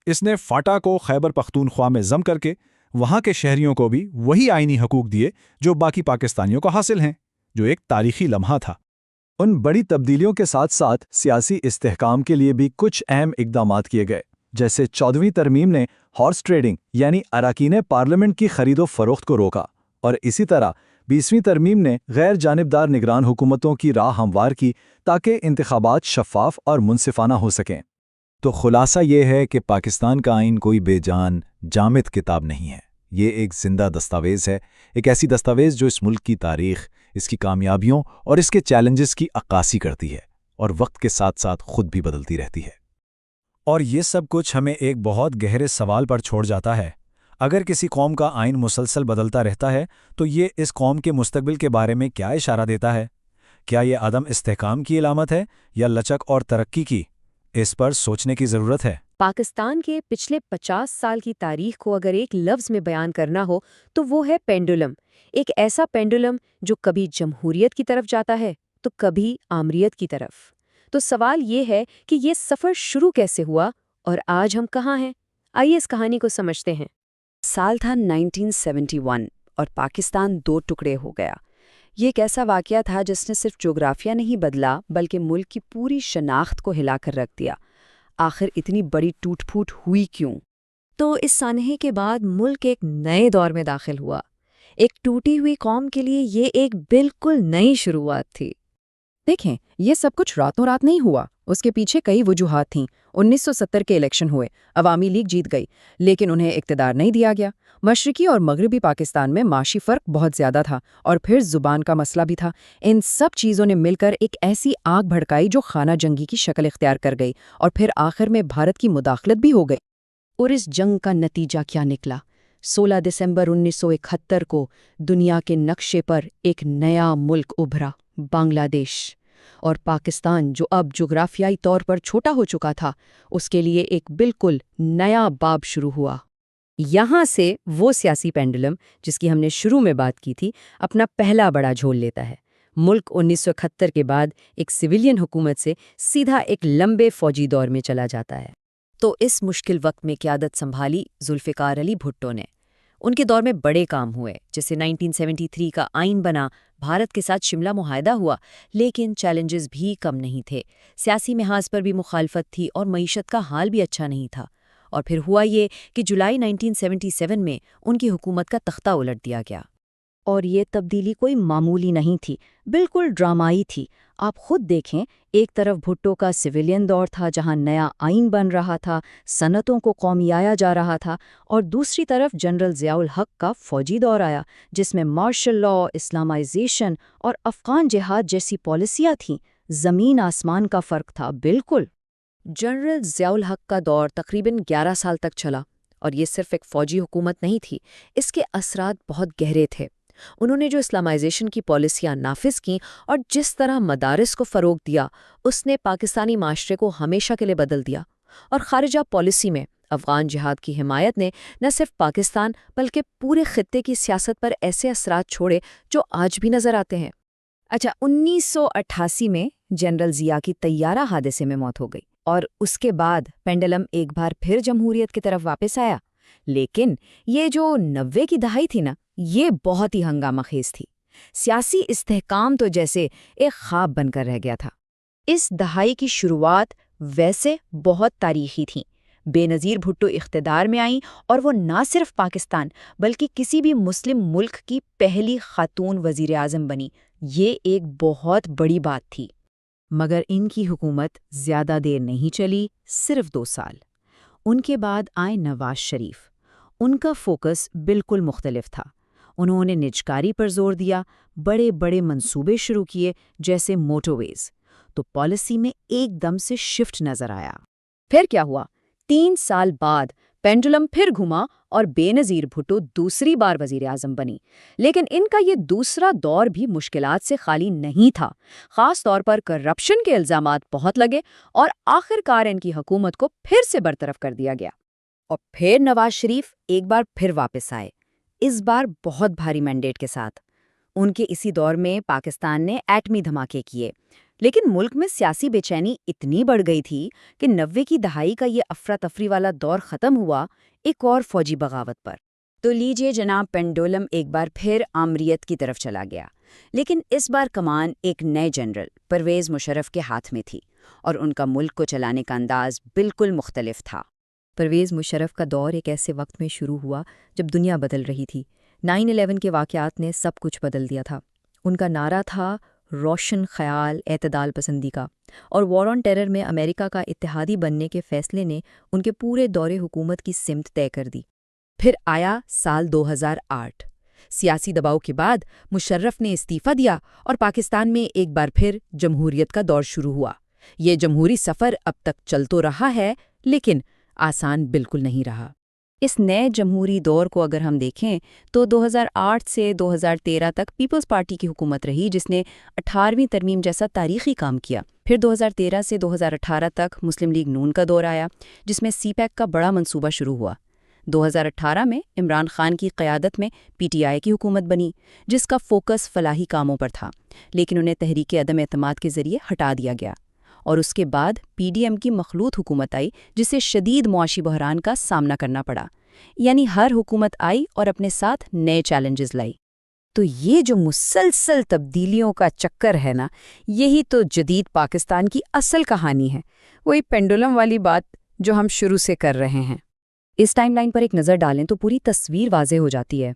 اس نے فاٹا کو خیبر پختونخوا میں ضم کر کے وہاں کے شہریوں کو بھی وہی آئینی حقوق دیے جو باقی پاکستانیوں کو حاصل ہیں، جو ایک تاریخی لمحہ تھا۔ ان بڑی تبدیلیوں کے ساتھ ساتھ سیاسی استحکام کے لیے بھی کچھ اہم اقدامات کیے گئے، جیسے 14ویں ترمیم نے ہارس ٹریڈنگ یعنی اراکین پارلیمنٹ کی خرید و فروخت کو روکا، اور اسی طرح 20ویں ترمیم نے غیر جانبدار نگران حکومتوں کی راہ ہموار کی تاکہ انتخابات شفاف اور منصفانہ ہو سکیں۔ تو خلاصہ یہ ہے کہ پاکستان کا آئین کوئی بے جان جامد کتاب نہیں ہے، یہ ایک زندہ دستاویز ہے، ایک ایسی دستاویز جو اس ملک کی تاریخ، اس کی کامیابیوں اور اس کے چیلنجز کی عکاسی کرتی ہے، اور وقت کے ساتھ ساتھ خود بھی بدلتی رہتی ہے۔ اور یہ سب کچھ ہمیں ایک بہت گہرے سوال پر چھوڑ جاتا ہے۔ اگر کسی قوم کا آئین مسلسل بدلتا رہتا ہے تو یہ اس قوم کے مستقبل کے بارے میں کیا اشارہ دیتا ہے؟ کیا یہ عدم استحکام کی علامت ہے یا لچک اور ترقی کی؟ اس پر سوچنے کی ضرورت ہے۔ پاکستان کے پچھلے 50 سال کی تاریخ کو اگر ایک لفظ میں بیان کرنا ہو تو وہ ہے پینڈولم، ایک ایسا پینڈولم جو کبھی جمہوریت کی طرف جاتا ہے تو کبھی آمریت کی طرف۔ تو سوال یہ ہے کہ یہ سفر شروع کیسے ہوا اور آج ہم کہاں ہیں؟ آئیے اس کہانی کو سمجھتے ہیں۔ سال تھا 1971 اور پاکستان دو ٹکڑے ہو گیا۔ یہ ایک ایسا واقعہ تھا جس نے صرف جغرافیہ نہیں بدلا بلکہ ملک کی پوری شناخت کو ہلا کر رکھ دیا۔ آخر اتنی بڑی ٹوٹ پھوٹ ہوئی کیوں؟ تو اس سانحے کے بعد ملک ایک نئے دور میں داخل ہوا۔ ایک ٹوٹی ہوئی قوم کے لیے یہ ایک بالکل نئی شروعات تھی۔ دیکھیں، یہ سب کچھ راتوں رات نہیں ہوا، اس کے پیچھے کئی وجوہات تھیں۔ 1970 کے الیکشن ہوئے، عوامی لیگ جیت گئی، لیکن انہیں اقتدار نہیں دیا گیا۔ مشرقی اور مغربی پاکستان میں معاشی فرق بہت زیادہ تھا، اور پھر زبان کا مسئلہ بھی تھا۔ ان سب چیزوں نے مل کر ایک ایسی آگ بھڑکائی جو خانہ جنگی کی شکل اختیار کر گئی، اور پھر آخر میں بھارت کی مداخلت بھی ہو گئی۔ اور اس جنگ کا نتیجہ کیا نکلا؟ 16 دسمبر 1971 کو دنیا کے نقشے پر ایک نیا ملک ابھرا، بنگلہ دیش۔ اور پاکستان جو اب جغرافیائی طور پر چھوٹا ہو چکا تھا، اس کے لیے ایک بالکل نیا باب شروع ہوا۔ یہاں سے وہ سیاسی پینڈولم جس کی ہم نے شروع میں بات کی تھی اپنا پہلا بڑا جھول لیتا ہے۔ ملک 1971 کے بعد ایک سویلین حکومت سے سیدھا ایک لمبے فوجی دور میں چلا جاتا ہے۔ تو اس مشکل وقت میں قیادت سنبھالی ذوالفقار علی بھٹو نے۔ ان کے دور میں بڑے کام ہوئے، جیسے 1973 کا آئین بنا، بھارت کے ساتھ شملہ معاہدہ ہوا، لیکن چیلنجز بھی کم نہیں تھے۔ سیاسی محاذ پر بھی مخالفت تھی اور معیشت کا حال بھی اچھا نہیں تھا۔ اور پھر ہوا یہ کہ جولائی 1977 میں ان کی حکومت کا تختہ الٹ دیا گیا۔ اور یہ تبدیلی کوئی معمولی نہیں تھی، بالکل ڈرامائی تھی۔ آپ خود دیکھیں، ایک طرف بھٹو کا سویلین دور تھا جہاں نیا آئین بن رہا تھا، صنعتوں کو قومیایا جا رہا تھا، اور دوسری طرف جنرل ضیاء الحق کا فوجی دور آیا جس میں مارشل لاء، اسلامائزیشن اور افغان جہاد جیسی پالیسیاں تھیں۔ زمین آسمان کا فرق تھا بالکل۔ جنرل ضیاء الحق کا دور تقریباً 11 سال تک چلا، اور یہ صرف ایک فوجی حکومت نہیں تھی، اس کے اثرات بہت گہرے تھے۔ انہوں نے جو اسلامائزیشن کی پالیسیاں نافذ کیں اور جس طرح مدارس کو فروغ دیا، اس نے پاکستانی معاشرے کو ہمیشہ کے لیے بدل دیا۔ اور خارجہ پالیسی میں افغان جہاد کی حمایت نے نہ صرف پاکستان بلکہ پورے خطے کی سیاست پر ایسے اثرات چھوڑے جو آج بھی نظر آتے ہیں۔ اچھا، 1988 میں جنرل ضیاء کی طیارہ حادثے میں موت ہو گئی، اور اس کے بعد پینڈلم ایک بار پھر جمہوریت کی طرف واپس آیا۔ لیکن یہ جو 90 کی دہائی تھی نا، یہ بہت ہی ہنگامہ خیز تھی۔ سیاسی استحکام تو جیسے ایک خواب بن کر رہ گیا تھا۔ اس دہائی کی شروعات ویسے بہت تاریخی تھیں۔ بے نظیر بھٹو اقتدار میں آئیں، اور وہ نہ صرف پاکستان بلکہ کسی بھی مسلم ملک کی پہلی خاتون وزیر اعظم بنی۔ یہ ایک بہت بڑی بات تھی۔ مگر ان کی حکومت زیادہ دیر نہیں چلی، صرف 2 سال۔ ان کے بعد آئے نواز شریف۔ ان کا فوکس بالکل مختلف تھا۔ انہوں نے نجکاری پر زور دیا، بڑے بڑے منصوبے شروع کیے جیسے موٹر ویز۔ تو پالیسی میں ایک دم سے شفٹ نظر آیا۔ پھر کیا ہوا؟ 3 سال بعد پینڈولم پھر گھما اور بے نظیر بھٹو دوسری بار وزیر اعظم بنی۔ لیکن ان کا یہ دوسرا دور بھی مشکلات سے خالی نہیں تھا۔ خاص طور پر کرپشن کے الزامات بہت لگے، اور آخر کار ان کی حکومت کو پھر سے برطرف کر دیا گیا۔ اور پھر نواز شریف ایک بار پھر واپس آئے، اس بار بہت بھاری مینڈیٹ کے ساتھ۔ ان کے اسی دور میں پاکستان نے ایٹمی دھماکے کیے، لیکن ملک میں سیاسی بے چینی اتنی بڑھ گئی تھی کہ 90 کی دہائی کا یہ افراتفری والا دور ختم ہوا ایک اور فوجی بغاوت پر۔ تو لیجئے جناب، پینڈولم ایک بار پھر آمریت کی طرف چلا گیا، لیکن اس بار کمان ایک نئے جنرل پرویز مشرف کے ہاتھ میں تھی، اور ان کا ملک کو چلانے کا انداز بالکل مختلف تھا۔ پرویز مشرف کا دور ایک ایسے وقت میں شروع ہوا جب دنیا بدل رہی تھی۔ 9/11 کے واقعات نے سب کچھ بدل دیا تھا۔ ان کا نعرہ تھا روشن خیال اعتدال پسندی کا، اور وار آن ٹیرر میں امریکہ کا اتحادی بننے کے فیصلے نے ان کے پورے دور حکومت کی سمت طے کر دی۔ پھر آیا سال 2008۔ سیاسی دباؤ کے بعد مشرف نے استعفیٰ دیا اور پاکستان میں ایک بار پھر جمہوریت کا دور شروع ہوا۔ یہ جمہوری سفر اب تک چل تو رہا ہے، لیکن آسان بالکل نہیں رہا۔ اس نئے جمہوری دور کو اگر ہم دیکھیں تو 2008 سے 2013 تک پیپلز پارٹی کی حکومت رہی، جس نے 18ویں ترمیم جیسا تاریخی کام کیا۔ پھر 2013 سے 2018 تک مسلم لیگ نون کا دور آیا، جس میں سی پیک کا بڑا منصوبہ شروع ہوا۔ 2018 میں عمران خان کی قیادت میں پی ٹی آئی کی حکومت بنی، جس کا فوکس فلاحی کاموں پر تھا، لیکن انہیں تحریک عدم اعتماد کے ذریعے ہٹا دیا گیا۔ اور اس کے بعد پی ڈی ایم کی مخلوط حکومت آئی، جسے شدید معاشی بحران کا سامنا کرنا پڑا۔ یعنی ہر حکومت آئی اور اپنے ساتھ نئے چیلنجز لائی۔ تو یہ جو مسلسل تبدیلیوں کا چکر ہے نا، یہی تو جدید پاکستان کی اصل کہانی ہے، وہی پینڈولم والی بات جو ہم شروع سے کر رہے ہیں۔ اس ٹائم لائن پر ایک نظر ڈالیں تو پوری تصویر واضح ہو جاتی ہے۔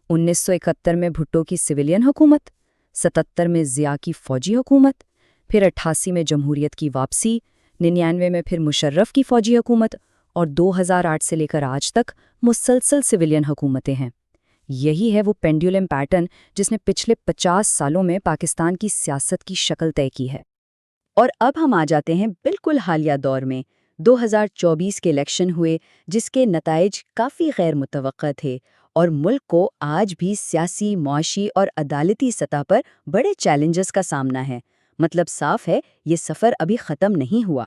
1971 میں بھٹو کی سویلین حکومت، 77 میں ضیاء کی فوجی حکومت، پھر 88 میں جمہوریت کی واپسی، 99 میں پھر مشرف کی فوجی حکومت، اور 2008 سے لے کر آج تک مسلسل سویلین حکومتیں ہیں۔ یہی ہے وہ پینڈولم پیٹرن جس نے پچھلے 50 سالوں میں پاکستان کی سیاست کی شکل طے کی ہے۔ اور اب ہم آ جاتے ہیں بالکل حالیہ دور میں۔ 2024 کے الیکشن ہوئے، جس کے نتائج کافی غیر متوقع تھے، اور ملک کو آج بھی سیاسی، معاشی اور عدالتی سطح پر بڑے چیلنجز کا سامنا ہے۔ مطلب صاف ہے، یہ سفر ابھی ختم نہیں ہوا۔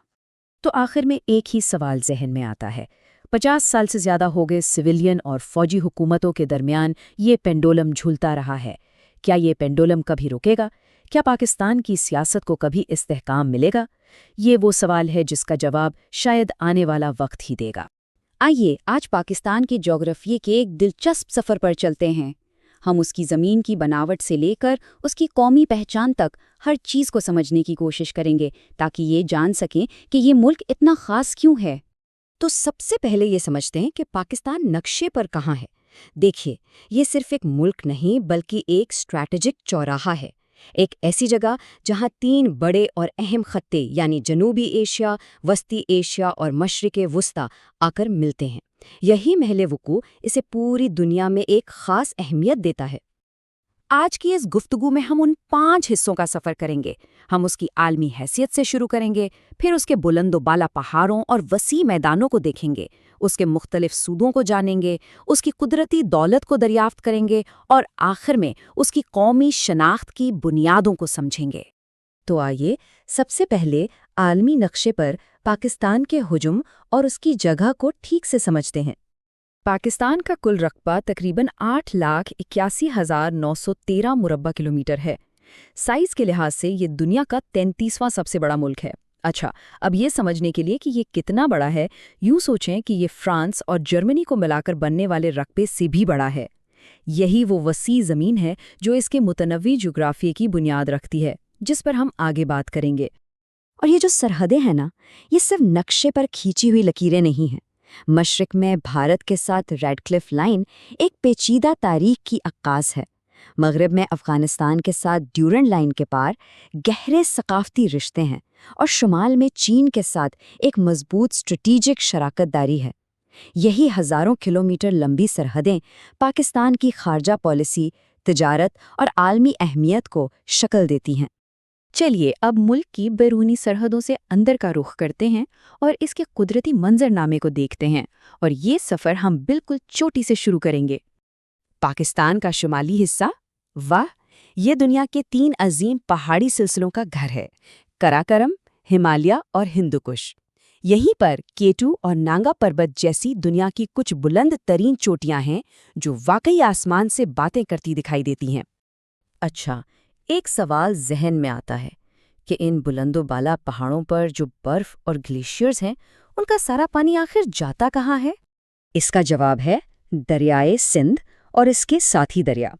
تو آخر میں ایک ہی سوال ذہن میں آتا ہے، 50 سال سے زیادہ ہو گئے سویلین اور فوجی حکومتوں کے درمیان یہ پینڈولم جھولتا رہا ہے۔ کیا یہ پینڈولم کبھی رکے گا؟ کیا پاکستان کی سیاست کو کبھی استحکام ملے گا؟ یہ وہ سوال ہے جس کا جواب شاید آنے والا وقت ہی دے گا۔ آئیے آج پاکستان کی جغرافیے کے ایک دلچسپ سفر پر چلتے ہیں۔ ہم اس کی زمین کی بناوٹ سے لے کر اس کی قومی پہچان تک ہر چیز کو سمجھنے کی کوشش کریں گے، تاکہ یہ جان سکیں کہ یہ ملک اتنا خاص کیوں ہے۔ تو سب سے پہلے یہ سمجھتے ہیں کہ پاکستان نقشے پر کہاں ہے۔ دیکھیے، یہ صرف ایک ملک نہیں بلکہ ایک اسٹریٹجک چوراہا ہے، ایک ایسی جگہ جہاں 3 بڑے اور اہم خطے یعنی جنوبی ایشیا، وسطی ایشیا اور مشرق وسطیٰ آ کر ملتے ہیں۔ یہی محل وقوع اسے پوری دنیا میں ایک خاص اہمیت دیتا ہے۔ آج کی اس گفتگو میں ہم ان 5 حصوں کا سفر کریں گے۔ ہم اس کی عالمی حیثیت سے شروع کریں گے، پھر اس کے بلند و بالا پہاڑوں اور وسیع میدانوں کو دیکھیں گے، اس کے مختلف صوبوں کو جانیں گے، اس کی قدرتی دولت کو دریافت کریں گے، اور آخر میں اس کی قومی شناخت کی بنیادوں کو سمجھیں گے۔ تو آئیے سب سے پہلے عالمی نقشے پر پاکستان کے حجم اور اس کی جگہ کو ٹھیک سے سمجھتے ہیں۔ پاکستان کا کل رقبہ تقریباً 8,81,913 مربع کلومیٹر ہے۔ سائز کے لحاظ سے یہ دنیا کا 33واں سب سے بڑا ملک ہے۔ اچھا، اب یہ سمجھنے کے لیے کہ یہ کتنا بڑا ہے، یوں سوچیں کہ یہ فرانس اور جرمنی کو ملا کر بننے والے رقبے سے بھی بڑا ہے۔ یہی وہ وسیع زمین ہے جو اس کے متنوع جغرافیے کی بنیاد رکھتی ہے، جس پر ہم آگے بات کریں گے۔ اور یہ جو سرحدیں ہیں نا، یہ صرف نقشے پر کھینچی ہوئی لکیریں نہیں ہیں۔ مشرق میں بھارت کے ساتھ ریڈ کلف لائن ایک پیچیدہ تاریخ کی عکاس ہے۔ مغرب میں افغانستان کے ساتھ ڈیورنڈ لائن کے پار گہرے ثقافتی رشتے ہیں، اور شمال میں چین کے ساتھ ایک مضبوط اسٹریٹجک شراکت داری ہے۔ یہی ہزاروں کلومیٹر لمبی سرحدیں پاکستان کی خارجہ پالیسی، تجارت اور عالمی اہمیت کو شکل دیتی ہیں۔ چلیے اب ملک کی بیرونی سرحدوں سے اندر کا رخ کرتے ہیں اور اس کے قدرتی منظرنامے کو دیکھتے ہیں، اور یہ سفر ہم بالکل چوٹی سے شروع کریں گے۔ پاکستان کا شمالی حصہ، واہ، یہ دنیا کے 3 عظیم پہاڑی سلسلوں کا گھر ہے، کراکرم، ہمالیہ اور ہندوکش۔ یہیں پر کیٹو اور نانگا پربت جیسی دنیا کی کچھ بلند ترین چوٹیاں ہیں جو واقعی آسمان سے باتیں کرتی دکھائی دیتی ہیں۔ اچھا، ایک سوال ذہن میں آتا ہے کہ ان بلند و بالا پہاڑوں پر جو برف اور گلیشیئرز ہیں ان کا سارا پانی آخر جاتا کہاں ہے؟ اس کا جواب ہے دریائے سندھ اور اس کے ساتھی دریا۔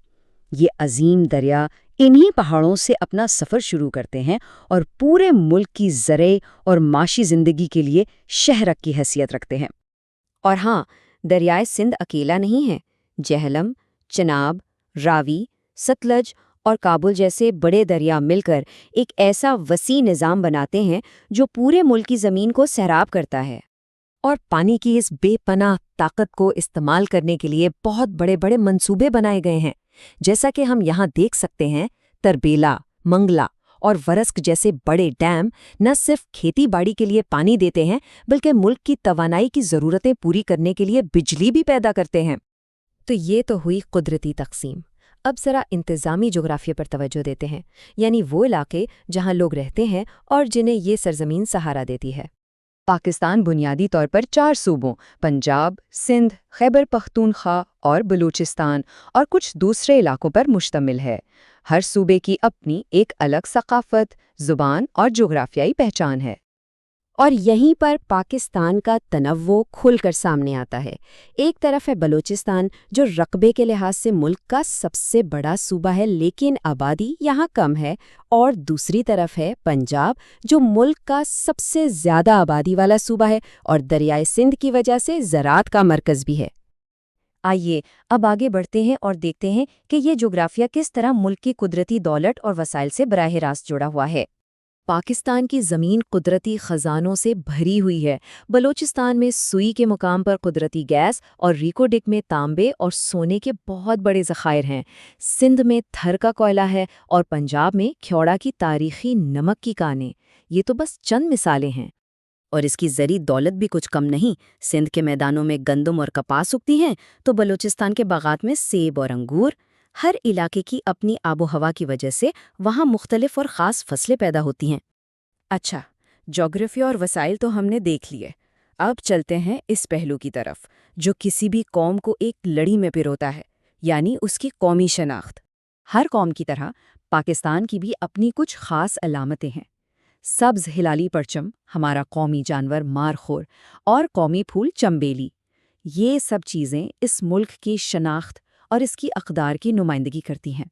یہ عظیم دریا انہی پہاڑوں سے اپنا سفر شروع کرتے ہیں اور پورے ملک کی زرعی اور معاشی زندگی کے لیے شہرک کی حیثیت رکھتے ہیں۔ اور ہاں، دریائے سندھ اکیلا نہیں ہے۔ جہلم، چناب، راوی، ستلج اور کابل جیسے بڑے دریا مل کر ایک ایسا وسیع نظام بناتے ہیں جو پورے ملک کی زمین کو سیراب کرتا ہے۔ اور پانی کی اس بے پناہ طاقت کو استعمال کرنے کے لیے بہت بڑے بڑے منصوبے بنائے گئے ہیں، جیسا کہ ہم یہاں دیکھ سکتے ہیں۔ تربیلا، منگلا اور ورسک جیسے بڑے ڈیم نہ صرف کھیتی باڑی کے لیے پانی دیتے ہیں بلکہ ملک کی توانائی کی ضرورتیں پوری کرنے کے لیے بجلی بھی پیدا کرتے ہیں۔ تو یہ تو ہوئی قدرتی تقسیم۔ اب ذرا انتظامی جغرافیہ پر توجہ دیتے ہیں، یعنی وہ علاقے جہاں لوگ رہتے ہیں اور جنہیں یہ سرزمین سہارا دیتی ہے۔ پاکستان بنیادی طور پر 4 صوبوں پنجاب، سندھ، خیبر پختونخوا اور بلوچستان اور کچھ دوسرے علاقوں پر مشتمل ہے۔ ہر صوبے کی اپنی ایک الگ ثقافت، زبان اور جغرافیائی پہچان ہے۔ اور یہیں پر پاکستان کا تنوع کھل کر سامنے آتا ہے۔ ایک طرف ہے بلوچستان جو رقبے کے لحاظ سے ملک کا سب سے بڑا صوبہ ہے لیکن آبادی یہاں کم ہے، اور دوسری طرف ہے پنجاب جو ملک کا سب سے زیادہ آبادی والا صوبہ ہے اور دریائے سندھ کی وجہ سے زراعت کا مرکز بھی ہے۔ آئیے اب آگے بڑھتے ہیں اور دیکھتے ہیں کہ یہ جغرافیہ کس طرح ملک کی قدرتی دولت اور وسائل سے براہ راست جڑا ہوا ہے۔ پاکستان کی زمین قدرتی خزانوں سے بھری ہوئی ہے۔ بلوچستان میں سوئی کے مقام پر قدرتی گیس اور ریکوڈک میں تانبے اور سونے کے بہت بڑے ذخائر ہیں۔ سندھ میں تھر کا کوئلہ ہے اور پنجاب میں کھیوڑا کی تاریخی نمک کی کانیں۔ یہ تو بس چند مثالیں ہیں۔ اور اس کی زرعی دولت بھی کچھ کم نہیں۔ سندھ کے میدانوں میں گندم اور کپاس اگتی ہیں تو بلوچستان کے باغات میں سیب اور انگور۔ ہر علاقے کی اپنی آب و ہوا کی وجہ سے وہاں مختلف اور خاص فصلیں پیدا ہوتی ہیں۔ اچھا، جغرافیہ اور وسائل تو ہم نے دیکھ لیے۔ اب چلتے ہیں اس پہلو کی طرف جو کسی بھی قوم کو ایک لڑی میں پروتا ہے، یعنی اس کی قومی شناخت۔ ہر قوم کی طرح پاکستان کی بھی اپنی کچھ خاص علامتیں ہیں۔ سبز ہلالی پرچم، ہمارا قومی جانور مارخور، اور قومی پھول چمبیلی۔ یہ سب چیزیں اس ملک کی شناخت اور اس کی اقدار کی نمائندگی کرتی ہیں۔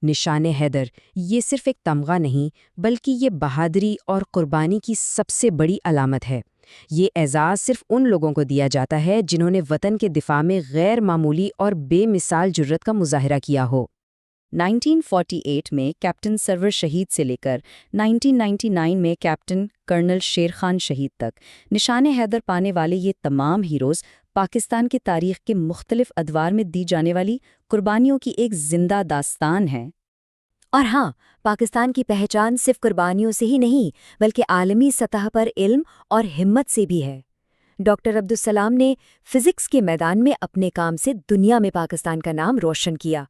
نشان حیدر یہ صرف ایک تمغہ نہیں بلکہ یہ بہادری اور قربانی کی سب سے بڑی علامت ہے۔ یہ اعزاز صرف ان لوگوں کو دیا جاتا ہے جنہوں نے وطن کے دفاع میں غیر معمولی اور بے مثال جرأت کا مظاہرہ کیا ہو۔ 1948 میں کیپٹن سرور شہید سے لے کر 1999 میں کیپٹن کرنل شیر خان شہید تک نشان حیدر پانے والے یہ تمام ہیروز پاکستان کی تاریخ کے مختلف ادوار میں دی جانے والی قربانیوں کی ایک زندہ داستان ہے۔ اور ہاں، پاکستان کی پہچان صرف قربانیوں سے ہی نہیں بلکہ عالمی سطح پر علم اور ہمت سے بھی ہے۔ ڈاکٹر عبدالسلام نے فزکس کے میدان میں اپنے کام سے دنیا میں پاکستان کا نام روشن کیا،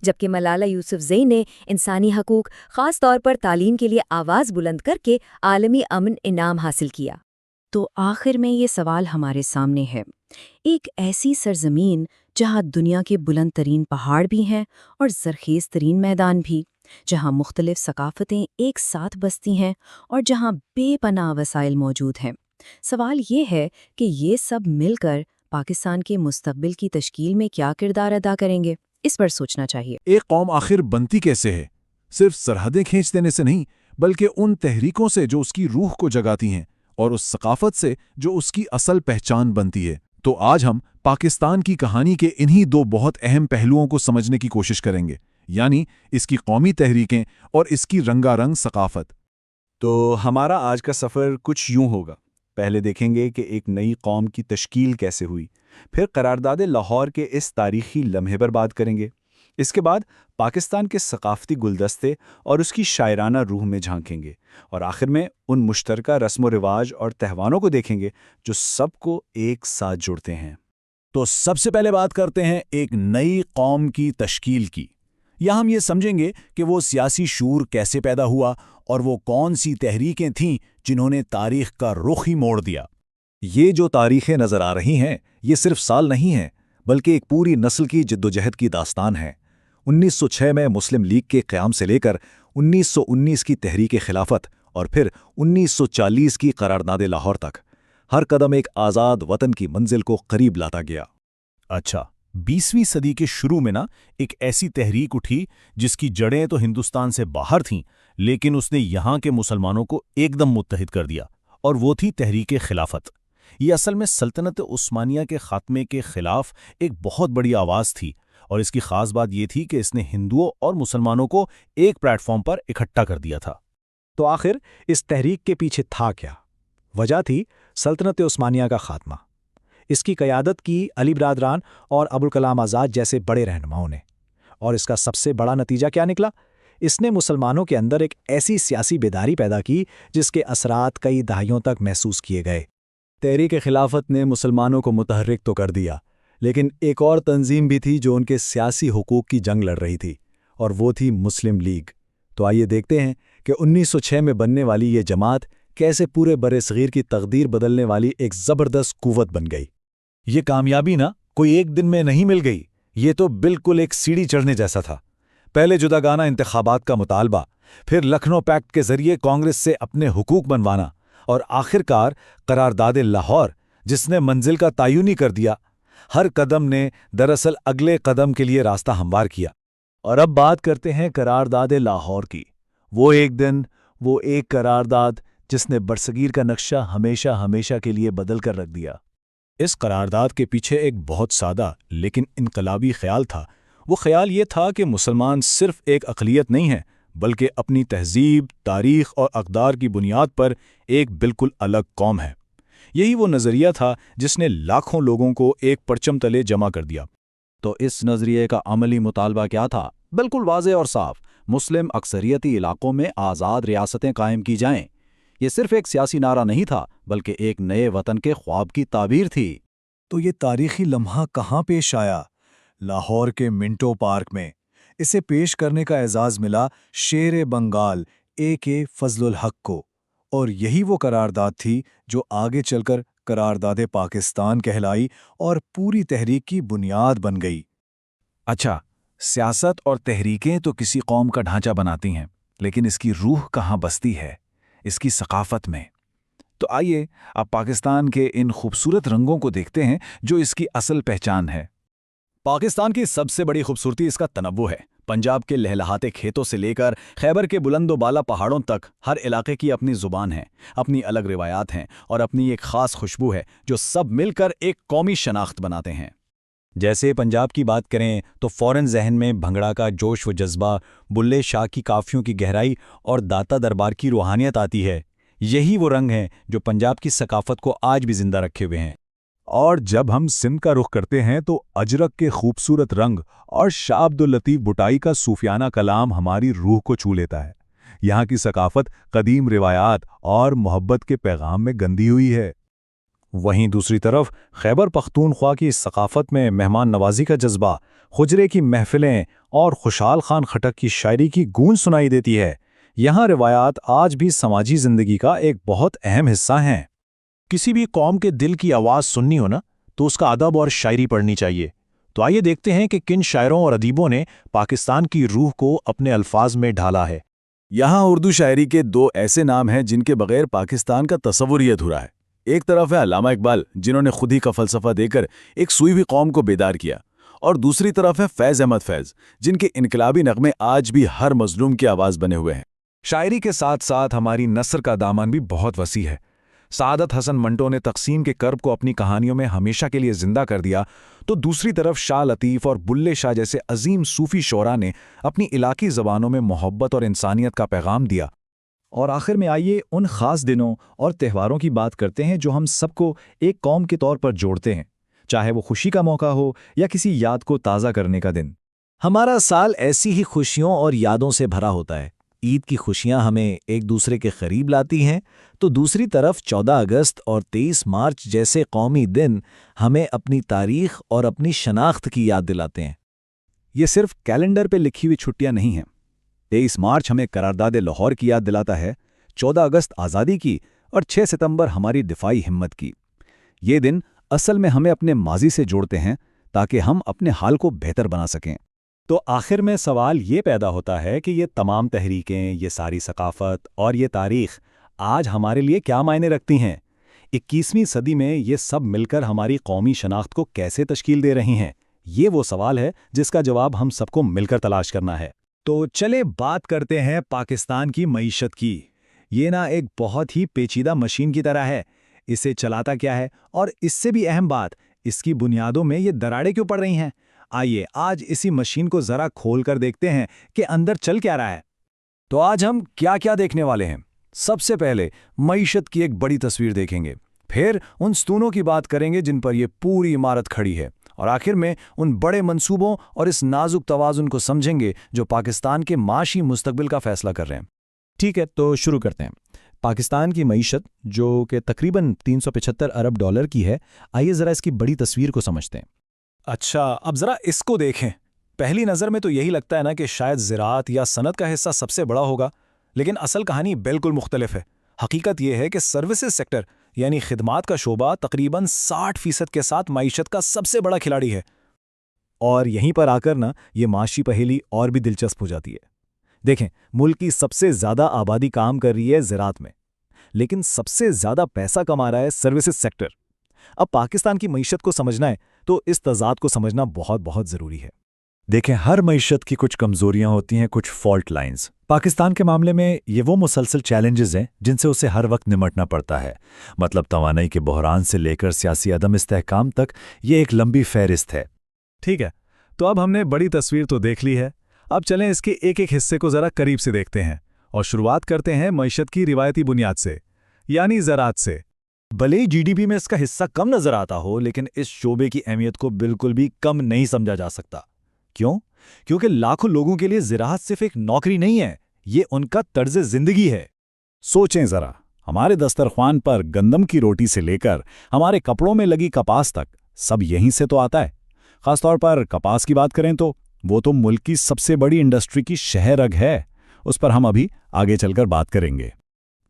جبکہ ملالہ یوسفزئی نے انسانی حقوق، خاص طور پر تعلیم کے لیے آواز بلند کر کے عالمی امن انعام حاصل کیا۔ تو آخر میں یہ سوال ہمارے سامنے ہے، ایک ایسی سرزمین جہاں دنیا کے بلند ترین پہاڑ بھی ہیں اور زرخیز ترین میدان بھی، جہاں مختلف ثقافتیں ایک ساتھ بستی ہیں اور جہاں بے پناہ وسائل موجود ہیں۔ سوال یہ ہے کہ یہ سب مل کر پاکستان کے مستقبل کی تشکیل میں کیا کردار ادا کریں گے؟ اس پر سوچنا چاہیے۔ ایک قوم آخر بنتی کیسے ہے؟ صرف سرحدیں کھینچ دینے سے نہیں بلکہ ان تحریکوں سے جو اس کی روح کو جگاتی ہیں اور اس ثقافت سے جو اس کی اصل پہچان بنتی ہے۔ تو آج ہم پاکستان کی کہانی کے انہی 2 بہت اہم پہلوؤں کو سمجھنے کی کوشش کریں گے، یعنی اس کی قومی تحریکیں اور اس کی رنگا رنگ ثقافت۔ تو ہمارا آج کا سفر کچھ یوں ہوگا۔ پہلے دیکھیں گے کہ ایک نئی قوم کی تشکیل کیسے ہوئی، پھر قرارداد لاہور کے اس تاریخی لمحے پر بات کریں گے، اس کے بعد پاکستان کے ثقافتی گلدستے اور اس کی شاعرانہ روح میں جھانکیں گے، اور آخر میں ان مشترکہ رسم و رواج اور تہواروں کو دیکھیں گے جو سب کو ایک ساتھ جوڑتے ہیں۔ تو سب سے پہلے بات کرتے ہیں ایک نئی قوم کی تشکیل کی۔ یہاں ہم یہ سمجھیں گے کہ وہ سیاسی شعور کیسے پیدا ہوا اور وہ کون سی تحریکیں تھیں جنہوں نے تاریخ کا رخ ہی موڑ دیا۔ یہ جو تاریخیں نظر آ رہی ہیں یہ صرف سال نہیں ہیں بلکہ ایک پوری نسل کی جدوجہد کی داستان ہے۔ 1906 میں مسلم لیگ کے قیام سے لے کر 1919 کی تحریک خلافت اور پھر 1940 کی قرارداد لاہور تک ہر قدم ایک آزاد وطن کی منزل کو قریب لاتا گیا۔ اچھا، 20ویں صدی کے شروع میں ایک ایسی تحریک اٹھی جس کی جڑیں تو ہندوستان سے باہر تھیں، لیکن اس نے یہاں کے مسلمانوں کو ایک دم متحد کر دیا، اور وہ تھی تحریک خلافت۔ یہ اصل میں سلطنت عثمانیہ کے خاتمے کے خلاف ایک بہت بڑی آواز تھی، اور اس کی خاص بات یہ تھی کہ اس نے ہندوؤں اور مسلمانوں کو ایک پلیٹ فارم پر اکٹھا کر دیا تھا۔ تو آخر اس تحریک کے پیچھے تھا کیا؟ وجہ تھی سلطنت عثمانیہ کا خاتمہ۔ اس کی قیادت کی علی برادران اور ابوالکلام آزاد جیسے بڑے رہنماؤں نے، اور اس کا سب سے بڑا نتیجہ کیا نکلا؟ اس نے مسلمانوں کے اندر ایک ایسی سیاسی بیداری پیدا کی جس کے اثرات کئی دہائیوں تک محسوس کیے گئے۔ تحریک خلافت نے مسلمانوں کو متحرک تو کر دیا، لیکن ایک اور تنظیم بھی تھی جو ان کے سیاسی حقوق کی جنگ لڑ رہی تھی، اور وہ تھی مسلم لیگ۔ تو آئیے دیکھتے ہیں کہ 1906 میں بننے والی یہ جماعت کیسے پورے برصغیر کی تقدیر بدلنے والی ایک زبردست قوت بن گئی۔ یہ کامیابی کوئی ایک دن میں نہیں مل گئی، یہ تو بالکل ایک سیڑھی چڑھنے جیسا تھا۔ پہلے جداگانہ انتخابات کا مطالبہ، پھر لکھنؤ پیکٹ کے ذریعے کانگریس سے اپنے حقوق بنوانا، اور آخرکار قرارداد لاہور جس نے منزل کا تعین کر دیا۔ ہر قدم نے دراصل اگلے قدم کے لیے راستہ ہموار کیا۔ اور اب بات کرتے ہیں قرارداد لاہور کی۔ وہ ایک دن، وہ ایک قرارداد جس نے برصغیر کا نقشہ ہمیشہ ہمیشہ کے لیے بدل کر رکھ دیا۔ اس قرارداد کے پیچھے ایک بہت سادہ لیکن انقلابی خیال تھا۔ وہ خیال یہ تھا کہ مسلمان صرف ایک اقلیت نہیں ہے، بلکہ اپنی تہذیب، تاریخ اور اقدار کی بنیاد پر ایک بالکل الگ قوم ہے۔ یہی وہ نظریہ تھا جس نے لاکھوں لوگوں کو ایک پرچم تلے جمع کر دیا۔ تو اس نظریے کا عملی مطالبہ کیا تھا؟ بالکل واضح اور صاف، مسلم اکثریتی علاقوں میں آزاد ریاستیں قائم کی جائیں۔ یہ صرف ایک سیاسی نعرہ نہیں تھا، بلکہ ایک نئے وطن کے خواب کی تعبیر تھی۔ تو یہ تاریخی لمحہ کہاں پیش آیا؟ لاہور کے منٹو پارک میں۔ اسے پیش کرنے کا اعزاز ملا شیر بنگال کے فضل الحق کو، اور یہی وہ قرارداد تھی جو آگے چل کر قرارداد پاکستان کہلائی اور پوری تحریک کی بنیاد بن گئی۔ اچھا، سیاست اور تحریکیں تو کسی قوم کا ڈھانچہ بناتی ہیں، لیکن اس کی روح کہاں بستی ہے؟ اس کی ثقافت میں۔ تو آئیے اب پاکستان کے ان خوبصورت رنگوں کو دیکھتے ہیں جو اس کی اصل پہچان ہے۔ پاکستان کی سب سے بڑی خوبصورتی اس کا تنوع ہے۔ پنجاب کے لہلہاتے کھیتوں سے لے کر خیبر کے بلند و بالا پہاڑوں تک ہر علاقے کی اپنی زبان ہے، اپنی الگ روایات ہیں، اور اپنی ایک خاص خوشبو ہے جو سب مل کر ایک قومی شناخت بناتے ہیں۔ جیسے پنجاب کی بات کریں تو فوراً ذہن میں بھنگڑا کا جوش و جذبہ، بلے شاہ کی کافیوں کی گہرائی اور داتا دربار کی روحانیت آتی ہے۔ یہی وہ رنگ ہیں جو پنجاب کی ثقافت کو آج بھی زندہ رکھے ہوئے ہیں۔ اور جب ہم سندھ کا رخ کرتے ہیں تو اجرک کے خوبصورت رنگ اور شاہ عبد اللطیف بٹائی کا صوفیانہ کلام ہماری روح کو چھو لیتا ہے۔ یہاں کی ثقافت قدیم روایات اور محبت کے پیغام میں گندی ہوئی ہے۔ وہیں دوسری طرف خیبر پختونخوا کی ثقافت میں مہمان نوازی کا جذبہ، خجرے کی محفلیں اور خوشحال خان خٹک کی شاعری کی گونج سنائی دیتی ہے۔ یہاں روایات آج بھی سماجی زندگی کا ایک بہت اہم حصہ ہیں۔ کسی بھی قوم کے دل کی آواز سننی ہو تو اس کا ادب اور شاعری پڑھنی چاہیے۔ تو آئیے دیکھتے ہیں کہ کن شاعروں اور ادیبوں نے پاکستان کی روح کو اپنے الفاظ میں ڈھالا ہے۔ یہاں اردو شاعری کے دو ایسے نام ہیں جن کے بغیر پاکستان کا تصور ہی ادھورا ہے۔ ایک طرف ہے علامہ اقبال، جنہوں نے خود ہی کا فلسفہ دے کر ایک سوئی ہوئی قوم کو بیدار کیا، اور دوسری طرف ہے فیض احمد فیض، جن کے انقلابی نغمے آج بھی ہر مظلوم کی آواز بنے ہوئے ہیں۔ شاعری کے ساتھ ساتھ ہماری نثر کا دامن بھی بہت وسیع ہے۔ سعادت حسن منٹو نے تقسیم کے کرب کو اپنی کہانیوں میں ہمیشہ کے لیے زندہ کر دیا، تو دوسری طرف شاہ لطیف اور بلے شاہ جیسے عظیم صوفی شعراء نے اپنی علاقی زبانوں میں محبت اور انسانیت کا پیغام دیا۔ اور آخر میں آئیے ان خاص دنوں اور تہواروں کی بات کرتے ہیں جو ہم سب کو ایک قوم کے طور پر جوڑتے ہیں، چاہے وہ خوشی کا موقع ہو یا کسی یاد کو تازہ کرنے کا دن۔ ہمارا سال ایسی ہی خوشیوں اور یادوں سے بھرا ہوتا ہے۔ عید کی خوشیاں ہمیں ایک دوسرے کے قریب لاتی ہیں، تو دوسری طرف 14 اگست اور 23 مارچ جیسے قومی دن ہمیں اپنی تاریخ اور اپنی شناخت کی یاد دلاتے ہیں۔ یہ صرف کیلنڈر پہ لکھی ہوئی چھٹیاں نہیں ہیں۔ 23 مارچ ہمیں قرارداد لاہور کی یاد دلاتا ہے، 14 اگست آزادی کی، اور 6 ستمبر ہماری دفاعی ہمت کی۔ یہ دن اصل میں ہمیں اپنے ماضی سے جوڑتے ہیں تاکہ ہم اپنے حال کو بہتر بنا سکیں۔ تو آخر میں سوال یہ پیدا ہوتا ہے کہ یہ تمام تحریکیں، یہ ساری ثقافت اور یہ تاریخ آج ہمارے لیے کیا معنی رکھتی ہیں؟ 21ویں صدی میں یہ سب مل کر ہماری قومی شناخت کو کیسے تشکیل دے رہی ہیں؟ یہ وہ سوال ہے جس کا جواب ہم سب کو مل کر تلاش کرنا ہے۔ تو چلے بات کرتے ہیں پاکستان کی معیشت کی۔ یہ ایک بہت ہی پیچیدہ مشین کی طرح ہے۔ اسے چلاتا کیا ہے، اور اس سے بھی اہم بات، اس کی بنیادوں میں یہ دراڑیں کیوں پڑ رہی ہیں؟ آئیے آج اسی مشین کو ذرا کھول کر دیکھتے ہیں کہ اندر چل کیا رہا ہے۔ تو آج ہم کیا کیا دیکھنے والے ہیں؟ سب سے پہلے معیشت کی ایک بڑی تصویر دیکھیں گے، پھر ان ستونوں کی بات کریں گے جن پر یہ پوری عمارت کھڑی ہے، اور آخر میں ان بڑے منصوبوں اور اس نازک توازن کو سمجھیں گے جو پاکستان کے معاشی مستقبل کا فیصلہ کر رہے ہیں۔ ٹھیک ہے، تو شروع کرتے ہیں۔ پاکستان کی معیشت جو کہ تقریباً 375 ارب ڈالر کی ہے، آئیے ذرا اس کی بڑی تصویر کو سمجھتے ہیں۔ اچھا، اب ذرا اس کو دیکھیں۔ پہلی نظر میں تو یہی لگتا ہے کہ شاید زراعت یا صنعت کا حصہ سب سے بڑا ہوگا، لیکن اصل کہانی بالکل مختلف ہے۔ حقیقت یہ ہے کہ سروسز سیکٹر یعنی خدمات کا شعبہ تقریباً 60% کے ساتھ معیشت کا سب سے بڑا کھلاڑی ہے۔ اور یہیں پر آ کر یہ معاشی پہیلی اور بھی دلچسپ ہو جاتی ہے۔ دیکھیں، ملک کی سب سے زیادہ آبادی کام کر رہی ہے زراعت میں، لیکن سب سے زیادہ پیسہ کما رہا ہے سروسز سیکٹر۔ اب پاکستان کی معیشت کو سمجھنا ہے تو اس تضاد کو سمجھنا بہت بہت ضروری ہے۔ دیکھیں، ہر معیشت کی کچھ کمزوریاں ہوتی ہیں، کچھ فالٹ لائنز۔ پاکستان کے معاملے میں یہ وہ مسلسل چیلنجز ہیں جن سے اسے ہر وقت نمٹنا پڑتا ہے۔ مطلب توانائی کے بحران سے لے کر سیاسی عدم استحکام تک یہ ایک لمبی فہرست ہے۔ ٹھیک ہے، تو اب ہم نے بڑی تصویر تو دیکھ لی ہے، اب چلیں اس کے ایک ایک حصے کو ذرا قریب سے دیکھتے ہیں، اور شروعات کرتے ہیں معیشت کی روایتی بنیاد سے، یعنی زراعت سے۔ بھلے ہی جی ڈی پی میں اس کا حصہ کم نظر آتا ہو، لیکن اس شعبے کی اہمیت کو بالکل بھی کم نہیں سمجھا جا سکتا۔ کیوں؟ کیونکہ لاکھوں لوگوں کے لیے زراعت صرف ایک نوکری نہیں ہے، یہ ان کا طرز زندگی ہے۔ سوچیں ذرا، ہمارے دسترخوان پر گندم کی روٹی سے لے کر ہمارے کپڑوں میں لگی کپاس تک سب یہیں سے تو آتا ہے۔ خاص طور پر کپاس کی بات کریں تو وہ تو ملک کی سب سے بڑی انڈسٹری کی شہ رگ ہے، اس پر ہم ابھی آگے چل کر بات کریں گے۔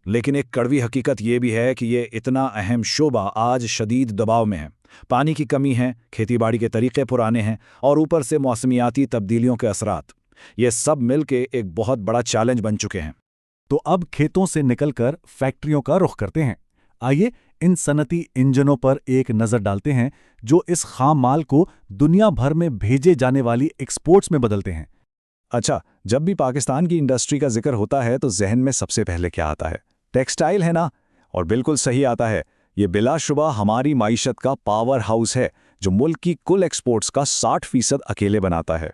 لیکن ایک کڑوی حقیقت یہ بھی ہے کہ یہ اتنا اہم شعبہ آج شدید دباؤ میں ہے۔ پانی کی کمی ہے، کھیتی باڑی کے طریقے پرانے ہیں، اور اوپر سے موسمیاتی تبدیلیوں کے اثرات، یہ سب مل کے ایک بہت بڑا چیلنج بن چکے ہیں۔ تو اب کھیتوں سے نکل کر فیکٹریوں کا رخ کرتے ہیں۔ آئیے ان صنعتی انجنوں پر ایک نظر ڈالتے ہیں جو اس خام مال کو دنیا بھر میں بھیجے جانے والی ایکسپورٹس میں بدلتے ہیں۔ اچھا، جب بھی پاکستان کی انڈسٹری کا ذکر ہوتا ہے تو ذہن میں سب سے پہلے کیا آتا ہے؟ ٹیکسٹائل ہے نا؟ اور بالکل صحیح آتا ہے۔ یہ بلا شبہ ہماری معیشت کا پاور ہاؤس ہے جو ملک کی کل ایکسپورٹس کا 60% اکیلے بناتا ہے۔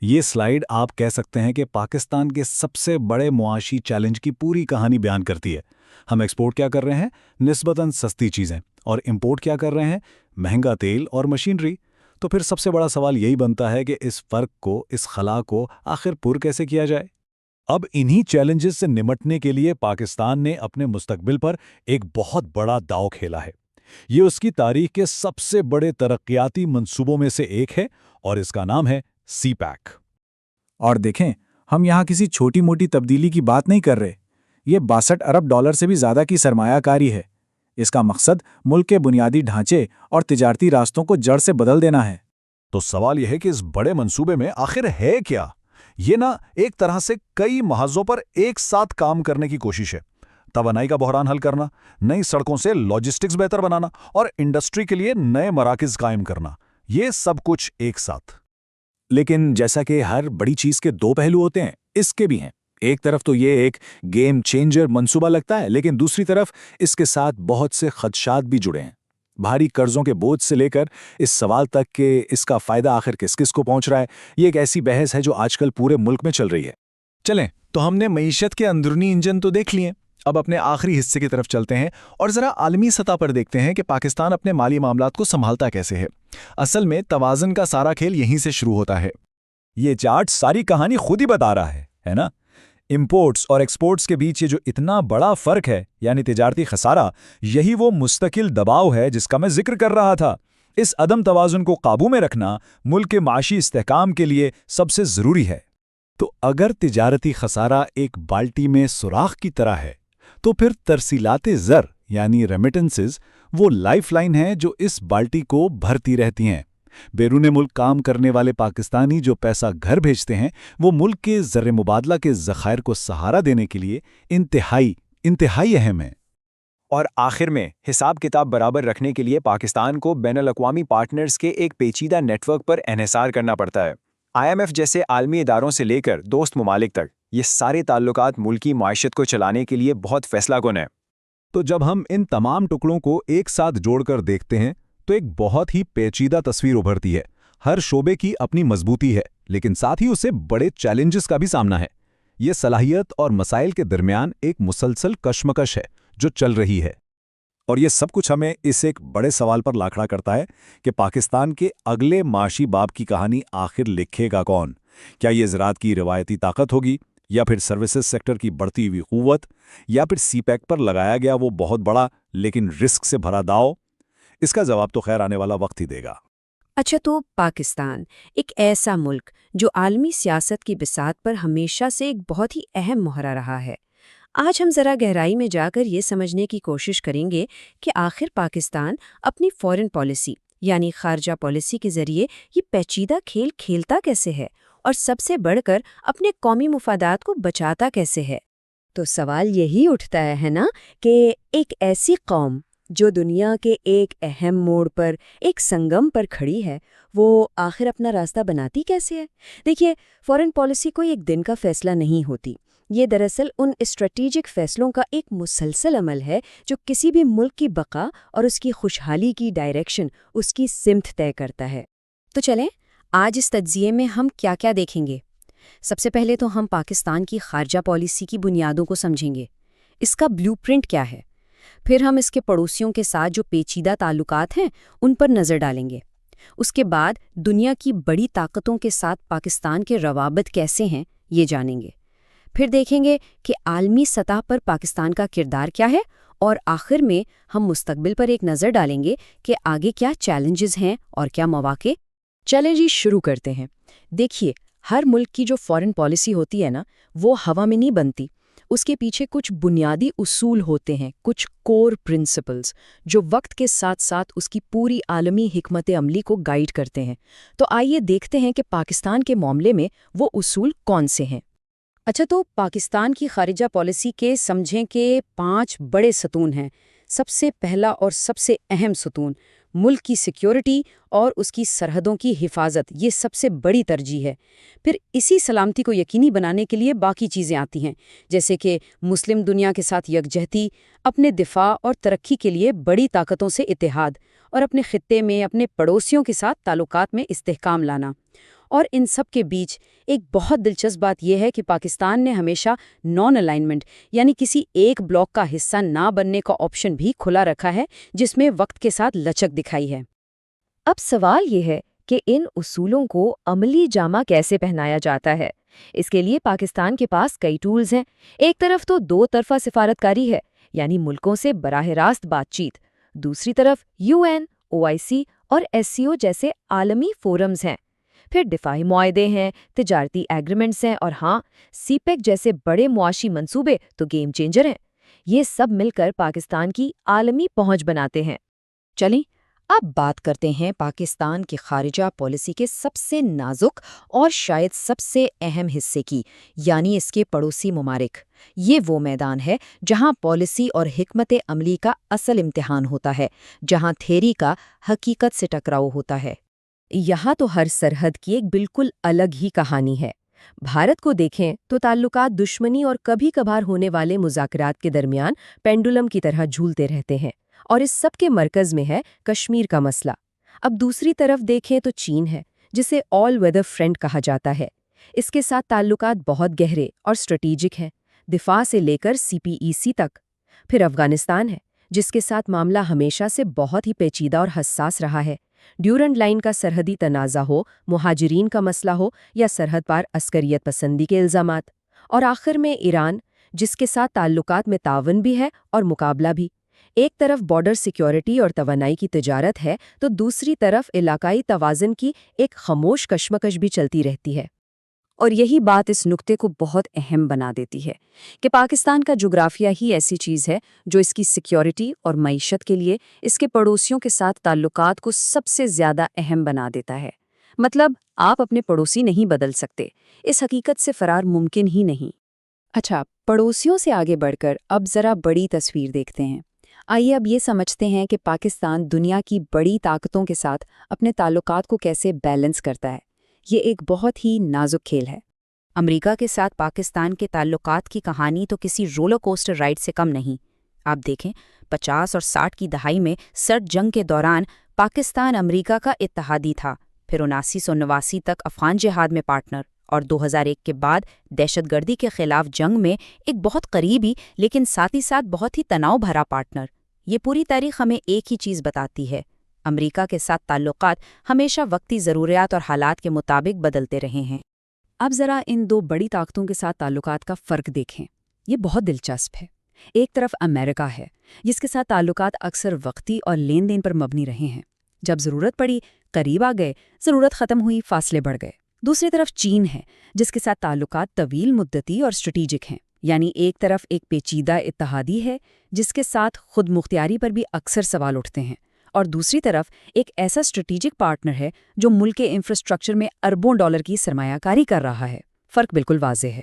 یہ سلائیڈ آپ کہہ سکتے ہیں کہ پاکستان کے سب سے بڑے معاشی چیلنج کی پوری کہانی بیان کرتی ہے۔ ہم ایکسپورٹ کیا کر رہے ہیں؟ نسبتاً سستی چیزیں، اور امپورٹ کیا کر رہے ہیں؟ مہنگا تیل اور مشینری۔ تو پھر سب سے بڑا سوال یہی بنتا ہے کہ اس فرق کو، اس خلا کو آخر پر کیسے کیا جائے؟ اب انہی چیلنجز سے نمٹنے کے لیے پاکستان نے اپنے مستقبل پر ایک بہت بڑا داؤ کھیلا ہے۔ یہ اس کی تاریخ کے سب سے بڑے ترقیاتی منصوبوں میں سے ایک ہے، اور اس کا نام ہے سی پیک۔ اور دیکھیں، ہم یہاں کسی چھوٹی موٹی تبدیلی کی بات نہیں کر رہے، یہ 62 ارب ڈالر سے بھی زیادہ کی سرمایہ کاری ہے۔ اس کا مقصد ملک کے بنیادی ڈھانچے اور تجارتی راستوں کو جڑ سے بدل دینا ہے۔ تو سوال یہ ہے کہ اس بڑے منصوبے میں آخر ہے کیا؟ یہ ایک طرح سے کئی محاذوں پر ایک ساتھ کام کرنے کی کوشش ہے۔ توانائی کا بحران حل کرنا، نئی سڑکوں سے لاجسٹکس بہتر بنانا، اور انڈسٹری کے لیے نئے مراکز قائم کرنا، یہ سب کچھ ایک ساتھ۔ لیکن جیسا کہ ہر بڑی چیز کے دو پہلو ہوتے ہیں، اس کے بھی ہیں۔ ایک طرف تو یہ ایک گیم چینجر منصوبہ لگتا ہے، لیکن دوسری طرف اس کے ساتھ بہت سے خدشات بھی جڑے ہیں۔ بھاری قرضوں کے بوجھ سے لے کر اس سوال تک کہ اس کا فائدہ آخر کس کس کو پہنچ رہا ہے، یہ ایک ایسی بحث ہے جو آج کل پورے ملک میں چل رہی ہے۔ چلیں، تو ہم نے معیشت کے اندرونی انجن تو دیکھ لیے، اب اپنے آخری حصے کی طرف چلتے ہیں اور ذرا عالمی سطح پر دیکھتے ہیں کہ پاکستان اپنے مالی معاملات کو سنبھالتا کیسے ہے۔ اصل میں توازن کا سارا کھیل یہیں سے شروع ہوتا ہے۔ یہ چارٹ ساری کہانی خود ہی بتا رہا ہے نا؟ امپورٹس اور ایکسپورٹس کے بیچ یہ جو اتنا بڑا فرق ہے، یعنی تجارتی خسارہ، یہی وہ مستقل دباؤ ہے جس کا میں ذکر کر رہا تھا۔ اس عدم توازن کو قابو میں رکھنا ملک کے معاشی استحکام کے لیے سب سے ضروری ہے۔ تو اگر تجارتی خسارہ ایک بالٹی میں سوراخ کی طرح ہے، تو پھر ترسیلات زر یعنی ریمیٹنسز وہ لائف لائن ہیں جو اس بالٹی کو بھرتی رہتی ہیں۔ بیرون ملک کام کرنے والے پاکستانی جو پیسہ گھر بھیجتے ہیں وہ ملک کے زر مبادلہ کے ذخائر کو سہارا دینے کے لیے انتہائی اہم ہیں۔ اور آخر میں حساب کتاب برابر رکھنے کے لیے پاکستان کو بین الاقوامی پارٹنرز کے ایک پیچیدہ نیٹ ورک پر انحصار کرنا پڑتا ہے۔ IMF جیسے عالمی اداروں سے لے کر دوست ممالک تک یہ سارے تعلقات ملکی معیشت کو چلانے کے لیے بہت فیصلہ کن ہیں۔ تو جب ہم ان تمام ٹکڑوں کو ایک ساتھ جوڑ کر دیکھتے ہیں تو ایک بہت ہی پیچیدہ تصویر ابھرتی ہے۔ ہر شعبے کی اپنی مضبوطی ہے، لیکن ساتھ ہی اسے بڑے چیلنجز کا بھی سامنا ہے۔ یہ صلاحیت اور مسائل کے درمیان ایک مسلسل کشمکش ہے جو چل رہی ہے۔ اور یہ سب کچھ ہمیں اس ایک بڑے سوال پر لا کھڑا کرتا ہے کہ پاکستان کے اگلے معاشی باب کی کہانی آخر لکھے گا کون؟ کیا یہ زراعت کی روایتی طاقت ہوگی، یا پھر سروسز سیکٹر کی بڑھتی ہوئی قوت، یا پھر سی پیک پر لگایا گیا وہ بہت بڑا لیکن رسک سے بھرا داؤ؟ اس کا جواب تو خیر آنے والا وقت ہی دے گا۔ اچھا، تو پاکستان ایک ایسا ملک جو عالمی سیاست کی بساط پر ہمیشہ سے ایک بہت ہی اہم مہرہ رہا ہے۔ آج ہم ذرا گہرائی میں جا کر یہ سمجھنے کی کوشش کریں گے کہ آخر پاکستان اپنی فورن پالیسی یعنی خارجہ پالیسی کے ذریعے یہ پیچیدہ کھیل کھیلتا کیسے ہے، اور سب سے بڑھ کر اپنے قومی مفادات کو بچاتا کیسے ہے۔ تو سوال یہی اٹھتا ہے نا کہ ایک ایسی قوم جو دنیا کے ایک اہم موڑ پر، ایک سنگم پر کھڑی ہے، وہ آخر اپنا راستہ بناتی کیسے ہے؟ دیکھیے، فورن پالیسی کوئی ایک دن کا فیصلہ نہیں ہوتی۔ یہ دراصل ان اسٹریٹیجک فیصلوں کا ایک مسلسل عمل ہے جو کسی بھی ملک کی بقا اور اس کی خوشحالی کی ڈائریکشن، اس کی سمت طے کرتا ہے۔ تو چلیں آج اس تجزیے میں ہم کیا کیا دیکھیں گے۔ سب سے پہلے تو ہم پاکستان کی خارجہ پالیسی کی بنیادوں کو سمجھیں گے، اس کا بلیو پرنٹ کیا ہے۔ پھر ہم اس کے پڑوسیوں کے ساتھ جو پیچیدہ تعلقات ہیں ان پر نظر ڈالیں گے۔ اس کے بعد دنیا کی بڑی طاقتوں کے ساتھ پاکستان کے روابط کیسے ہیں یہ جانیں گے۔ پھر دیکھیں گے کہ عالمی سطح پر پاکستان کا کردار کیا ہے، اور آخر میں ہم مستقبل پر ایک نظر ڈالیں گے کہ آگے کیا چیلنجز ہیں اور کیا مواقع۔ چلیں جی شروع کرتے ہیں۔ دیکھیے، ہر ملک کی جو فورن پالیسی ہوتی ہے نا، وہ ہوا میں نہیں بنتی۔ اس کے پیچھے کچھ بنیادی اصول ہوتے ہیں، کچھ کور پرنسپلز، جو وقت کے ساتھ ساتھ اس کی پوری عالمی حکمت عملی کو گائیڈ کرتے ہیں۔ تو آئیے دیکھتے ہیں کہ پاکستان کے معاملے میں وہ اصول کون سے ہیں۔ اچھا، تو پاکستان کی خارجہ پالیسی کے سمجھیں کہ 5 بڑے ستون ہیں۔ سب سے پہلا اور سب سے اہم ستون ملک کی سیکیورٹی اور اس کی سرحدوں کی حفاظت، یہ سب سے بڑی ترجیح ہے۔ پھر اسی سلامتی کو یقینی بنانے کے لیے باقی چیزیں آتی ہیں، جیسے کہ مسلم دنیا کے ساتھ یکجہتی، اپنے دفاع اور ترقی کے لیے بڑی طاقتوں سے اتحاد، اور اپنے خطے میں اپنے پڑوسیوں کے ساتھ تعلقات میں استحکام لانا۔ اور ان سب کے بیچ ایک بہت دلچسپ بات یہ ہے کہ پاکستان نے ہمیشہ نان الائنمنٹ یعنی کسی ایک بلاک کا حصہ نہ بننے کا آپشن بھی کھلا رکھا ہے، جس میں وقت کے ساتھ لچک دکھائی ہے۔ اب سوال یہ ہے کہ ان اصولوں کو عملی جامہ کیسے پہنایا جاتا ہے۔ اس کے لیے پاکستان کے پاس کئی ٹولز ہیں۔ ایک طرف تو 2 طرفہ سفارتکاری ہے، یعنی ملکوں سے براہ راست بات چیت۔ دوسری طرف UN، OIC اور SCO جیسے عالمی فورمز ہیں۔ پھر دفاعی معاہدے ہیں، تجارتی ایگریمنٹس ہیں، اور ہاں، سی پیک جیسے بڑے معاشی منصوبے تو گیم چینجر ہیں۔ یہ سب مل کر پاکستان کی عالمی پہنچ بناتے ہیں۔ چلیں اب بات کرتے ہیں پاکستان کی خارجہ پالیسی کے سب سے نازک اور شاید سب سے اہم حصے کی، یعنی اس کے پڑوسی ممالک۔ یہ وہ میدان ہے جہاں پالیسی اور حکمت عملی کا اصل امتحان ہوتا ہے، جہاں تھیری کا حقیقت سے ٹکراؤ ہوتا ہے۔ یہاں تو ہر سرحد کی ایک بالکل الگ ہی کہانی ہے۔ بھارت کو دیکھیں تو تعلقات دشمنی اور کبھی کبھار ہونے والے مذاکرات کے درمیان پینڈولم کی طرح جھولتے رہتے ہیں، اور اس سب کے مرکز میں ہے کشمیر کا مسئلہ۔ اب دوسری طرف دیکھیں تو چین ہے، جسے آل ویدر فرینڈ کہا جاتا ہے۔ اس کے ساتھ تعلقات بہت گہرے اور اسٹریٹیجک ہیں، دفاع سے لے کر CPEC تک۔ پھر افغانستان ہے، جس کے ساتھ معاملہ ہمیشہ سے بہت ہی پیچیدہ اور حساس رہا ہے۔ ڈیورنڈ لائن کا سرحدی تنازع ہو، مہاجرین کا مسئلہ ہو، یا سرحد پار عسکریت پسندی کے الزامات۔ اور آخر میں ایران، جس کے ساتھ تعلقات میں تعاون بھی ہے اور مقابلہ بھی۔ ایک طرف بارڈر سیکیورٹی اور توانائی کی تجارت ہے، تو دوسری طرف علاقائی توازن کی ایک خاموش کشمکش بھی چلتی رہتی ہے۔ اور یہی بات اس نقطے کو بہت اہم بنا دیتی ہے کہ پاکستان کا جغرافیہ ہی ایسی چیز ہے جو اس کی سیکیورٹی اور معیشت کے لیے اس کے پڑوسیوں کے ساتھ تعلقات کو سب سے زیادہ اہم بنا دیتا ہے۔ مطلب آپ اپنے پڑوسی نہیں بدل سکتے، اس حقیقت سے فرار ممکن ہی نہیں۔ اچھا، پڑوسیوں سے آگے بڑھ کر اب ذرا بڑی تصویر دیکھتے ہیں۔ آئیے اب یہ سمجھتے ہیں کہ پاکستان دنیا کی بڑی طاقتوں کے ساتھ اپنے تعلقات کو کیسے بیلنس کرتا ہے۔ یہ ایک بہت ہی نازک کھیل ہے۔ امریکہ کے ساتھ پاکستان کے تعلقات کی کہانی تو کسی رولر کوسٹر رائڈ سے کم نہیں۔ آپ دیکھیں، 50 اور 60 کی دہائی میں سرد جنگ کے دوران پاکستان امریکہ کا اتحادی تھا، پھر 7989 تک افغان جہاد میں پارٹنر، اور 2001 کے بعد دہشت گردی کے خلاف جنگ میں ایک بہت قریبی لیکن ساتھ ہی ساتھ بہت ہی تناؤ بھرا پارٹنر۔ یہ پوری تاریخ ہمیں ایک ہی چیز بتاتی ہے، امریکہ کے ساتھ تعلقات ہمیشہ وقتی ضروریات اور حالات کے مطابق بدلتے رہے ہیں۔ اب ذرا ان دو بڑی طاقتوں کے ساتھ تعلقات کا فرق دیکھیں۔ یہ بہت دلچسپ ہے۔ ایک طرف امریکہ ہے، جس کے ساتھ تعلقات اکثر وقتی اور لین دین پر مبنی رہے ہیں۔ جب ضرورت پڑی، قریب آ گئے، ضرورت ختم ہوئی، فاصلے بڑھ گئے۔ دوسری طرف چین ہے، جس کے ساتھ تعلقات طویل مدتی اور اسٹریٹجک ہیں۔ یعنی ایک طرف ایک پیچیدہ اتحادی ہے جس کے ساتھ خود مختاری پر بھی اکثر سوال اٹھتے ہیں، اور دوسری طرف ایک ایسا اسٹریٹجک پارٹنر ہے جو ملک کے انفراسٹرکچر میں اربوں ڈالر کی سرمایہ کاری کر رہا ہے۔ فرق بالکل واضح ہے۔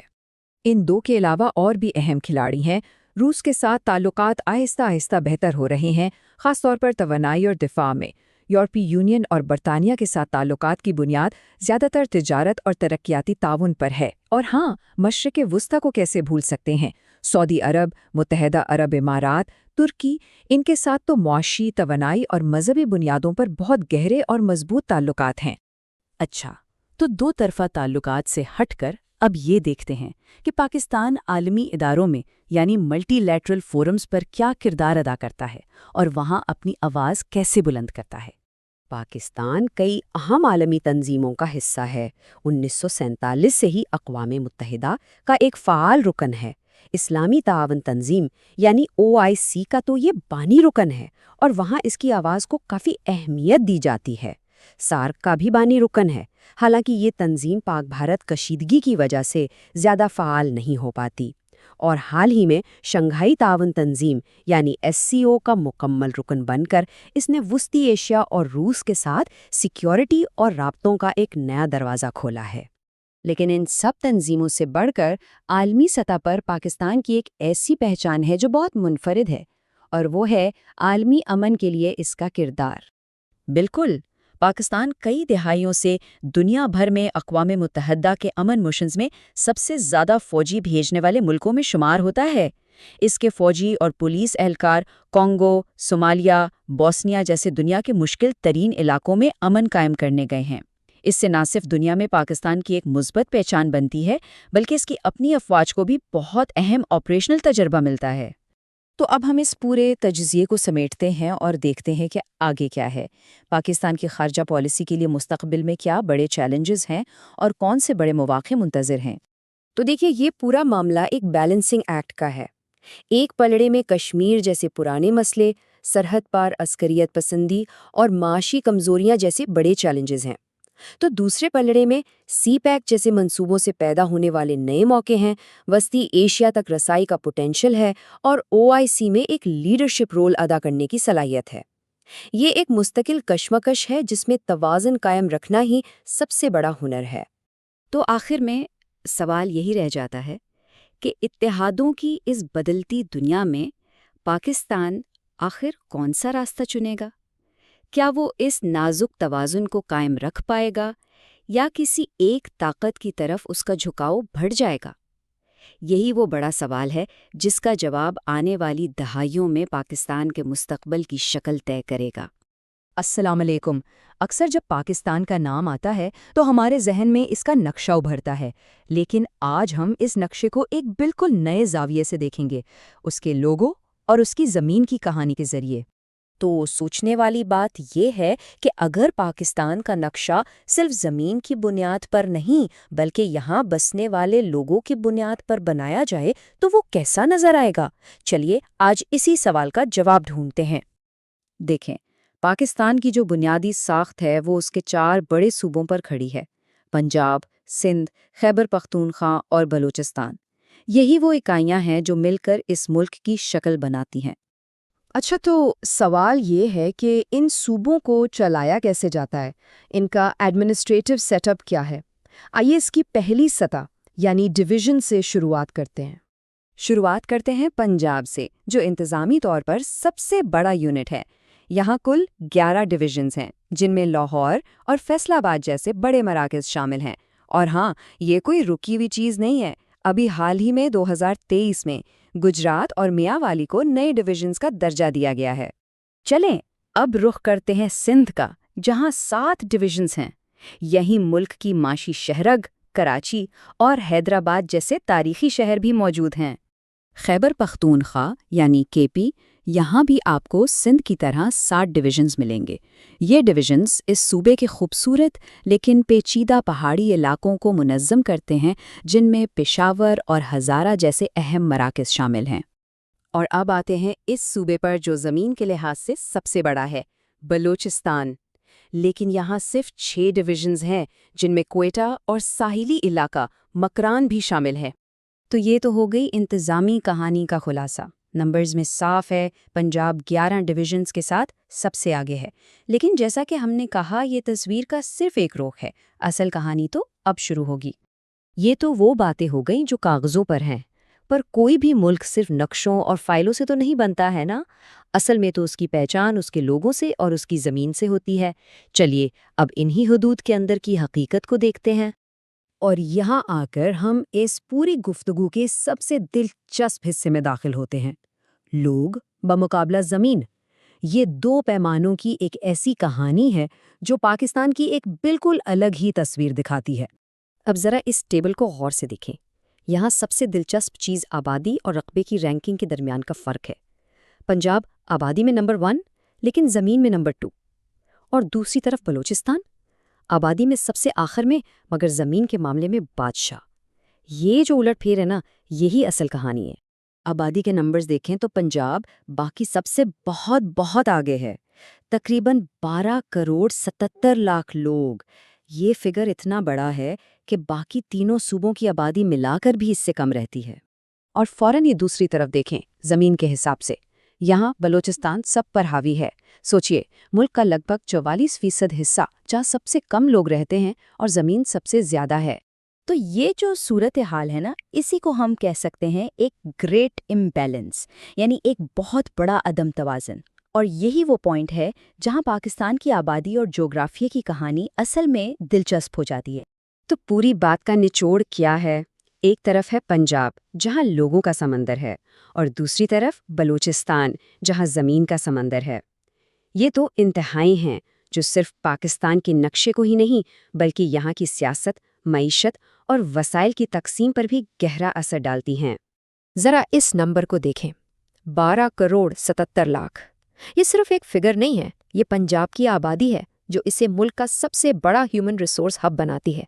ان دو کے علاوہ اور بھی اہم کھلاڑی ہیں۔ روس کے ساتھ تعلقات آہستہ آہستہ بہتر ہو رہے ہیں، خاص طور پر توانائی اور دفاع میں۔ یورپی یونین اور برطانیہ کے ساتھ تعلقات کی بنیاد زیادہ تر تجارت اور ترقیاتی تعاون پر ہے۔ اور ہاں، مشرق وسطیٰ کو کیسے بھول سکتے ہیں؟ سعودی عرب، متحدہ عرب امارات، ترکی، ان کے ساتھ تو معاشی، توانائی اور مذہبی بنیادوں پر بہت گہرے اور مضبوط تعلقات ہیں۔ اچھا، تو دو طرفہ تعلقات سے ہٹ کر اب یہ دیکھتے ہیں کہ پاکستان عالمی اداروں میں یعنی ملٹی لیٹرل فورمز پر کیا کردار ادا کرتا ہے اور وہاں اپنی آواز کیسے بلند کرتا ہے۔ پاکستان کئی اہم عالمی تنظیموں کا حصہ ہے۔ 1947 سے ہی اقوام متحدہ کا ایک فعال رکن ہے۔ اسلامی تعاون تنظیم یعنی OIC کا تو یہ بانی رکن ہے، اور وہاں اس کی آواز کو کافی اہمیت دی جاتی ہے۔ سارک کا بھی بانی رکن ہے، حالانکہ یہ تنظیم پاک بھارت کشیدگی کی وجہ سے زیادہ فعال نہیں ہو پاتی۔ اور حال ہی میں شنگھائی تعاون تنظیم یعنی SCO کا مکمل رکن بن کر اس نے وسطی ایشیا اور روس کے ساتھ سیکیورٹی اور رابطوں کا ایک نیا دروازہ کھولا ہے۔ لیکن ان سب تنظیموں سے بڑھ کر عالمی سطح پر پاکستان کی ایک ایسی پہچان ہے جو بہت منفرد ہے، اور وہ ہے عالمی امن کے لیے اس کا کردار۔ بالکل، پاکستان کئی دہائیوں سے دنیا بھر میں اقوام متحدہ کے امن مشنز میں سب سے زیادہ فوجی بھیجنے والے ملکوں میں شمار ہوتا ہے۔ اس کے فوجی اور پولیس اہلکار کانگو، صومالیہ، بوسنیا جیسے دنیا کے مشکل ترین علاقوں میں امن قائم کرنے گئے ہیں۔ اس سے نہ صرف دنیا میں پاکستان کی ایک مثبت پہچان بنتی ہے، بلکہ اس کی اپنی افواج کو بھی بہت اہم آپریشنل تجربہ ملتا ہے۔ تو اب ہم اس پورے تجزیے کو سمیٹتے ہیں اور دیکھتے ہیں کہ آگے کیا ہے۔ پاکستان کی خارجہ پالیسی کے لیے مستقبل میں کیا بڑے چیلنجز ہیں اور کون سے بڑے مواقع منتظر ہیں۔ تو دیکھیے، یہ پورا معاملہ ایک بیلنسنگ ایکٹ کا ہے۔ ایک پلڑے میں کشمیر جیسے پرانے مسئلے، سرحد پار عسکریت پسندی اور معاشی کمزوریاں جیسے بڑے چیلنجز ہیں، تو دوسرے پلڑے میں سی پیک جیسے منصوبوں سے پیدا ہونے والے نئے موقع ہیں، وسطی ایشیا تک رسائی کا پوٹینشل ہے، اور OIC میں ایک لیڈرشپ رول ادا کرنے کی صلاحیت ہے۔ یہ ایک مستقل کشمکش ہے جس میں توازن قائم رکھنا ہی سب سے بڑا ہنر ہے۔ تو آخر میں سوال یہی رہ جاتا ہے کہ اتحادوں کی اس بدلتی دنیا میں پاکستان آخر کون سا راستہ چنے گا؟ کیا وہ اس نازک توازن کو قائم رکھ پائے گا یا کسی ایک طاقت کی طرف اس کا جھکاؤ بڑھ جائے گا؟ یہی وہ بڑا سوال ہے جس کا جواب آنے والی دہائیوں میں پاکستان کے مستقبل کی شکل طے کرے گا۔ السلام علیکم۔ اکثر جب پاکستان کا نام آتا ہے تو ہمارے ذہن میں اس کا نقشہ ابھرتا ہے، لیکن آج ہم اس نقشے کو ایک بالکل نئے زاویے سے دیکھیں گے، اس کے لوگو اور اس کی زمین کی کہانی کے ذریعے۔ تو سوچنے والی بات یہ ہے کہ اگر پاکستان کا نقشہ صرف زمین کی بنیاد پر نہیں بلکہ یہاں بسنے والے لوگوں کی بنیاد پر بنایا جائے تو وہ کیسا نظر آئے گا؟ چلیے آج اسی سوال کا جواب ڈھونڈتے ہیں۔ دیکھیں، پاکستان کی جو بنیادی ساخت ہے وہ اس کے 4 بڑے صوبوں پر کھڑی ہے: پنجاب، سندھ، خیبر پختونخوا اور بلوچستان، یہی وہ اکائیاں ہیں جو مل کر اس ملک کی شکل بناتی ہیں۔ اچھا، تو سوال یہ ہے کہ ان صوبوں کو چلایا کیسے جاتا ہے؟ ان کا ایڈمنسٹریٹو سیٹ اپ کیا ہے؟ آئیے اس کی پہلی سطح یعنی ڈویژن سے شروعات کرتے ہیں۔ شروعات کرتے ہیں پنجاب سے، جو انتظامی طور پر سب سے بڑا یونٹ ہے۔ یہاں کل 11 ڈویژنز ہیں، جن میں لاہور اور فیصل آباد جیسے بڑے مراکز شامل ہیں۔ اور ہاں، یہ کوئی رکی ہوئی چیز نہیں ہے۔ ابھی حال ہی میں 2023 میں گجرات اور میاوالی کو نئے ڈویژنز کا درجہ دیا گیا ہے۔ چلیں اب رخ کرتے ہیں سندھ کا، جہاں 7 ڈویژنز ہیں۔ یہیں ملک کی معاشی شہرگ، کراچی اور حیدرآباد جیسے تاریخی شہر بھی موجود ہیں۔ خیبر پختونخوا یعنی KP، یہاں بھی آپ کو سندھ کی طرح 7 ڈویژنز ملیں گے۔ یہ ڈویژنز اس صوبے کے خوبصورت لیکن پیچیدہ پہاڑی علاقوں کو منظم کرتے ہیں، جن میں پشاور اور ہزارہ جیسے اہم مراکز شامل ہیں۔ اور اب آتے ہیں اس صوبے پر جو زمین کے لحاظ سے سب سے بڑا ہے، بلوچستان۔ لیکن یہاں صرف 6 ڈویژنز ہیں، جن میں کوئٹہ اور ساحلی علاقہ مکران بھی شامل ہے۔ تو یہ تو ہو گئی انتظامی کہانی کا خلاصہ۔ نمبرز میں صاف ہے، پنجاب 11 ڈویژنز کے ساتھ سب سے آگے ہے۔ لیکن جیسا کہ ہم نے کہا، یہ تصویر کا صرف ایک رخ ہے، اصل کہانی تو اب شروع ہوگی۔ یہ تو وہ باتیں ہو گئیں جو کاغذوں پر ہیں، پر کوئی بھی ملک صرف نقشوں اور فائلوں سے تو نہیں بنتا ہے نا۔ اصل میں تو اس کی پہچان اس کے لوگوں سے اور اس کی زمین سے ہوتی ہے۔ چلیے اب انہی حدود کے اندر کی حقیقت کو دیکھتے ہیں۔ اور یہاں آ کر ہم اس پوری گفتگو کے سب سے دلچسپ حصے میں داخل ہوتے ہیں، لوگ بمقابلہ زمین۔ یہ 2 پیمانوں کی ایک ایسی کہانی ہے جو پاکستان کی ایک بالکل الگ ہی تصویر دکھاتی ہے۔ اب ذرا اس ٹیبل کو غور سے دیکھیں۔ یہاں سب سے دلچسپ چیز آبادی اور رقبے کی رینکنگ کے درمیان کا فرق ہے۔ پنجاب آبادی میں نمبر 1 لیکن زمین میں نمبر 2، اور دوسری طرف بلوچستان آبادی میں سب سے آخر میں مگر زمین کے معاملے میں بادشاہ۔ یہ جو الٹ پھیر ہے نا، یہی اصل کہانی ہے۔ آبادی کے نمبرز دیکھیں تو پنجاب باقی سب سے بہت بہت آگے ہے، تقریباً 12 کروڑ 77 لاکھ لوگ۔ یہ فگر اتنا بڑا ہے کہ باقی تینوں صوبوں کی آبادی ملا کر بھی اس سے کم رہتی ہے۔ اور فوراً یہ دوسری طرف دیکھیں، زمین کے حساب سے یہاں بلوچستان سب پر حاوی ہے۔ سوچئے، ملک کا لگ بھگ 44% حصہ جہاں سب سے کم لوگ رہتے ہیں اور زمین سب سے زیادہ ہے۔ تو یہ جو صورتحال ہے نا، اسی کو ہم کہہ سکتے ہیں ایک گریٹ امبیلنس، یعنی ایک بہت بڑا عدم توازن۔ اور یہی وہ پوائنٹ ہے جہاں پاکستان کی آبادی اور جغرافیہ کی کہانی اصل میں دلچسپ ہو جاتی ہے۔ تو پوری بات کا نچوڑ کیا ہے؟ ایک طرف ہے پنجاب جہاں لوگوں کا سمندر ہے، اور دوسری طرف بلوچستان جہاں زمین کا سمندر ہے۔ یہ تو انتہائی ہیں جو صرف پاکستان کے نقشے کو ہی نہیں بلکہ یہاں کی سیاست، معیشت اور وسائل کی تقسیم پر بھی گہرا اثر ڈالتی ہیں۔ ذرا اس نمبر کو دیکھیں، 12 کروڑ 77 لاکھ۔ یہ صرف ایک فگر نہیں ہے، یہ پنجاب کی آبادی ہے جو اسے ملک کا سب سے بڑا ہیومن ریسورس ہب بناتی ہے۔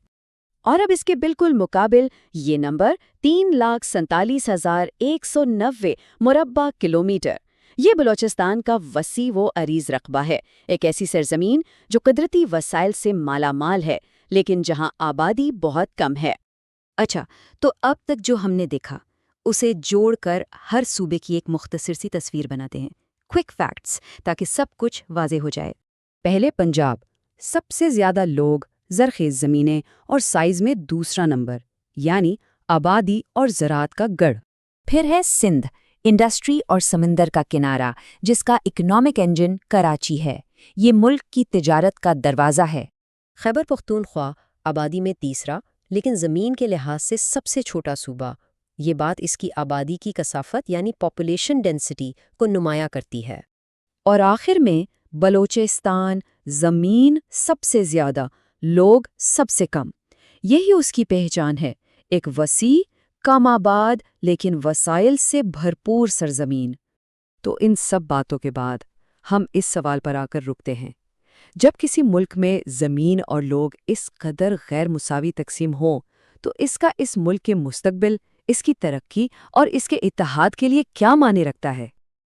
اور اب اس کے بالکل مقابل یہ نمبر 3,47,190 مربع کلومیٹر۔ یہ بلوچستان کا وسیع و عریض رقبہ ہے، ایک ایسی سرزمین جو قدرتی وسائل سے مالا مال ہے لیکن جہاں آبادی بہت کم ہے۔ اچھا، تو اب تک جو ہم نے دیکھا اسے جوڑ کر ہر صوبے کی ایک مختصر سی تصویر بناتے ہیں، کوئک فیکٹس، تاکہ سب کچھ واضح ہو جائے۔ پہلے پنجاب، سب سے زیادہ لوگ، زرخیز زمینیں اور سائز میں دوسرا نمبر، یعنی آبادی اور زراعت کا گڑھ۔ پھر ہے سندھ، انڈسٹری اور سمندر کا کنارہ، جس کا اکنامک انجن کراچی ہے۔ یہ ملک کی تجارت کا دروازہ ہے۔ خیبر پختونخوا آبادی میں تیسرا لیکن زمین کے لحاظ سے سب سے چھوٹا صوبہ۔ یہ بات اس کی آبادی کی کثافت یعنی پاپولیشن ڈینسٹی کو نمایاں کرتی ہے۔ اور آخر میں بلوچستان، زمین سب سے زیادہ، لوگ سب سے کم۔ یہی اس کی پہچان ہے، ایک وسیع، کم آباد لیکن وسائل سے بھرپور سرزمین۔ تو ان سب باتوں کے بعد ہم اس سوال پر آ کر رکتے ہیں، جب کسی ملک میں زمین اور لوگ اس قدر غیر مساوی تقسیم ہوں تو اس کا اس ملک کے مستقبل، اس کی ترقی اور اس کے اتحاد کے لیے کیا معنی رکھتا ہے؟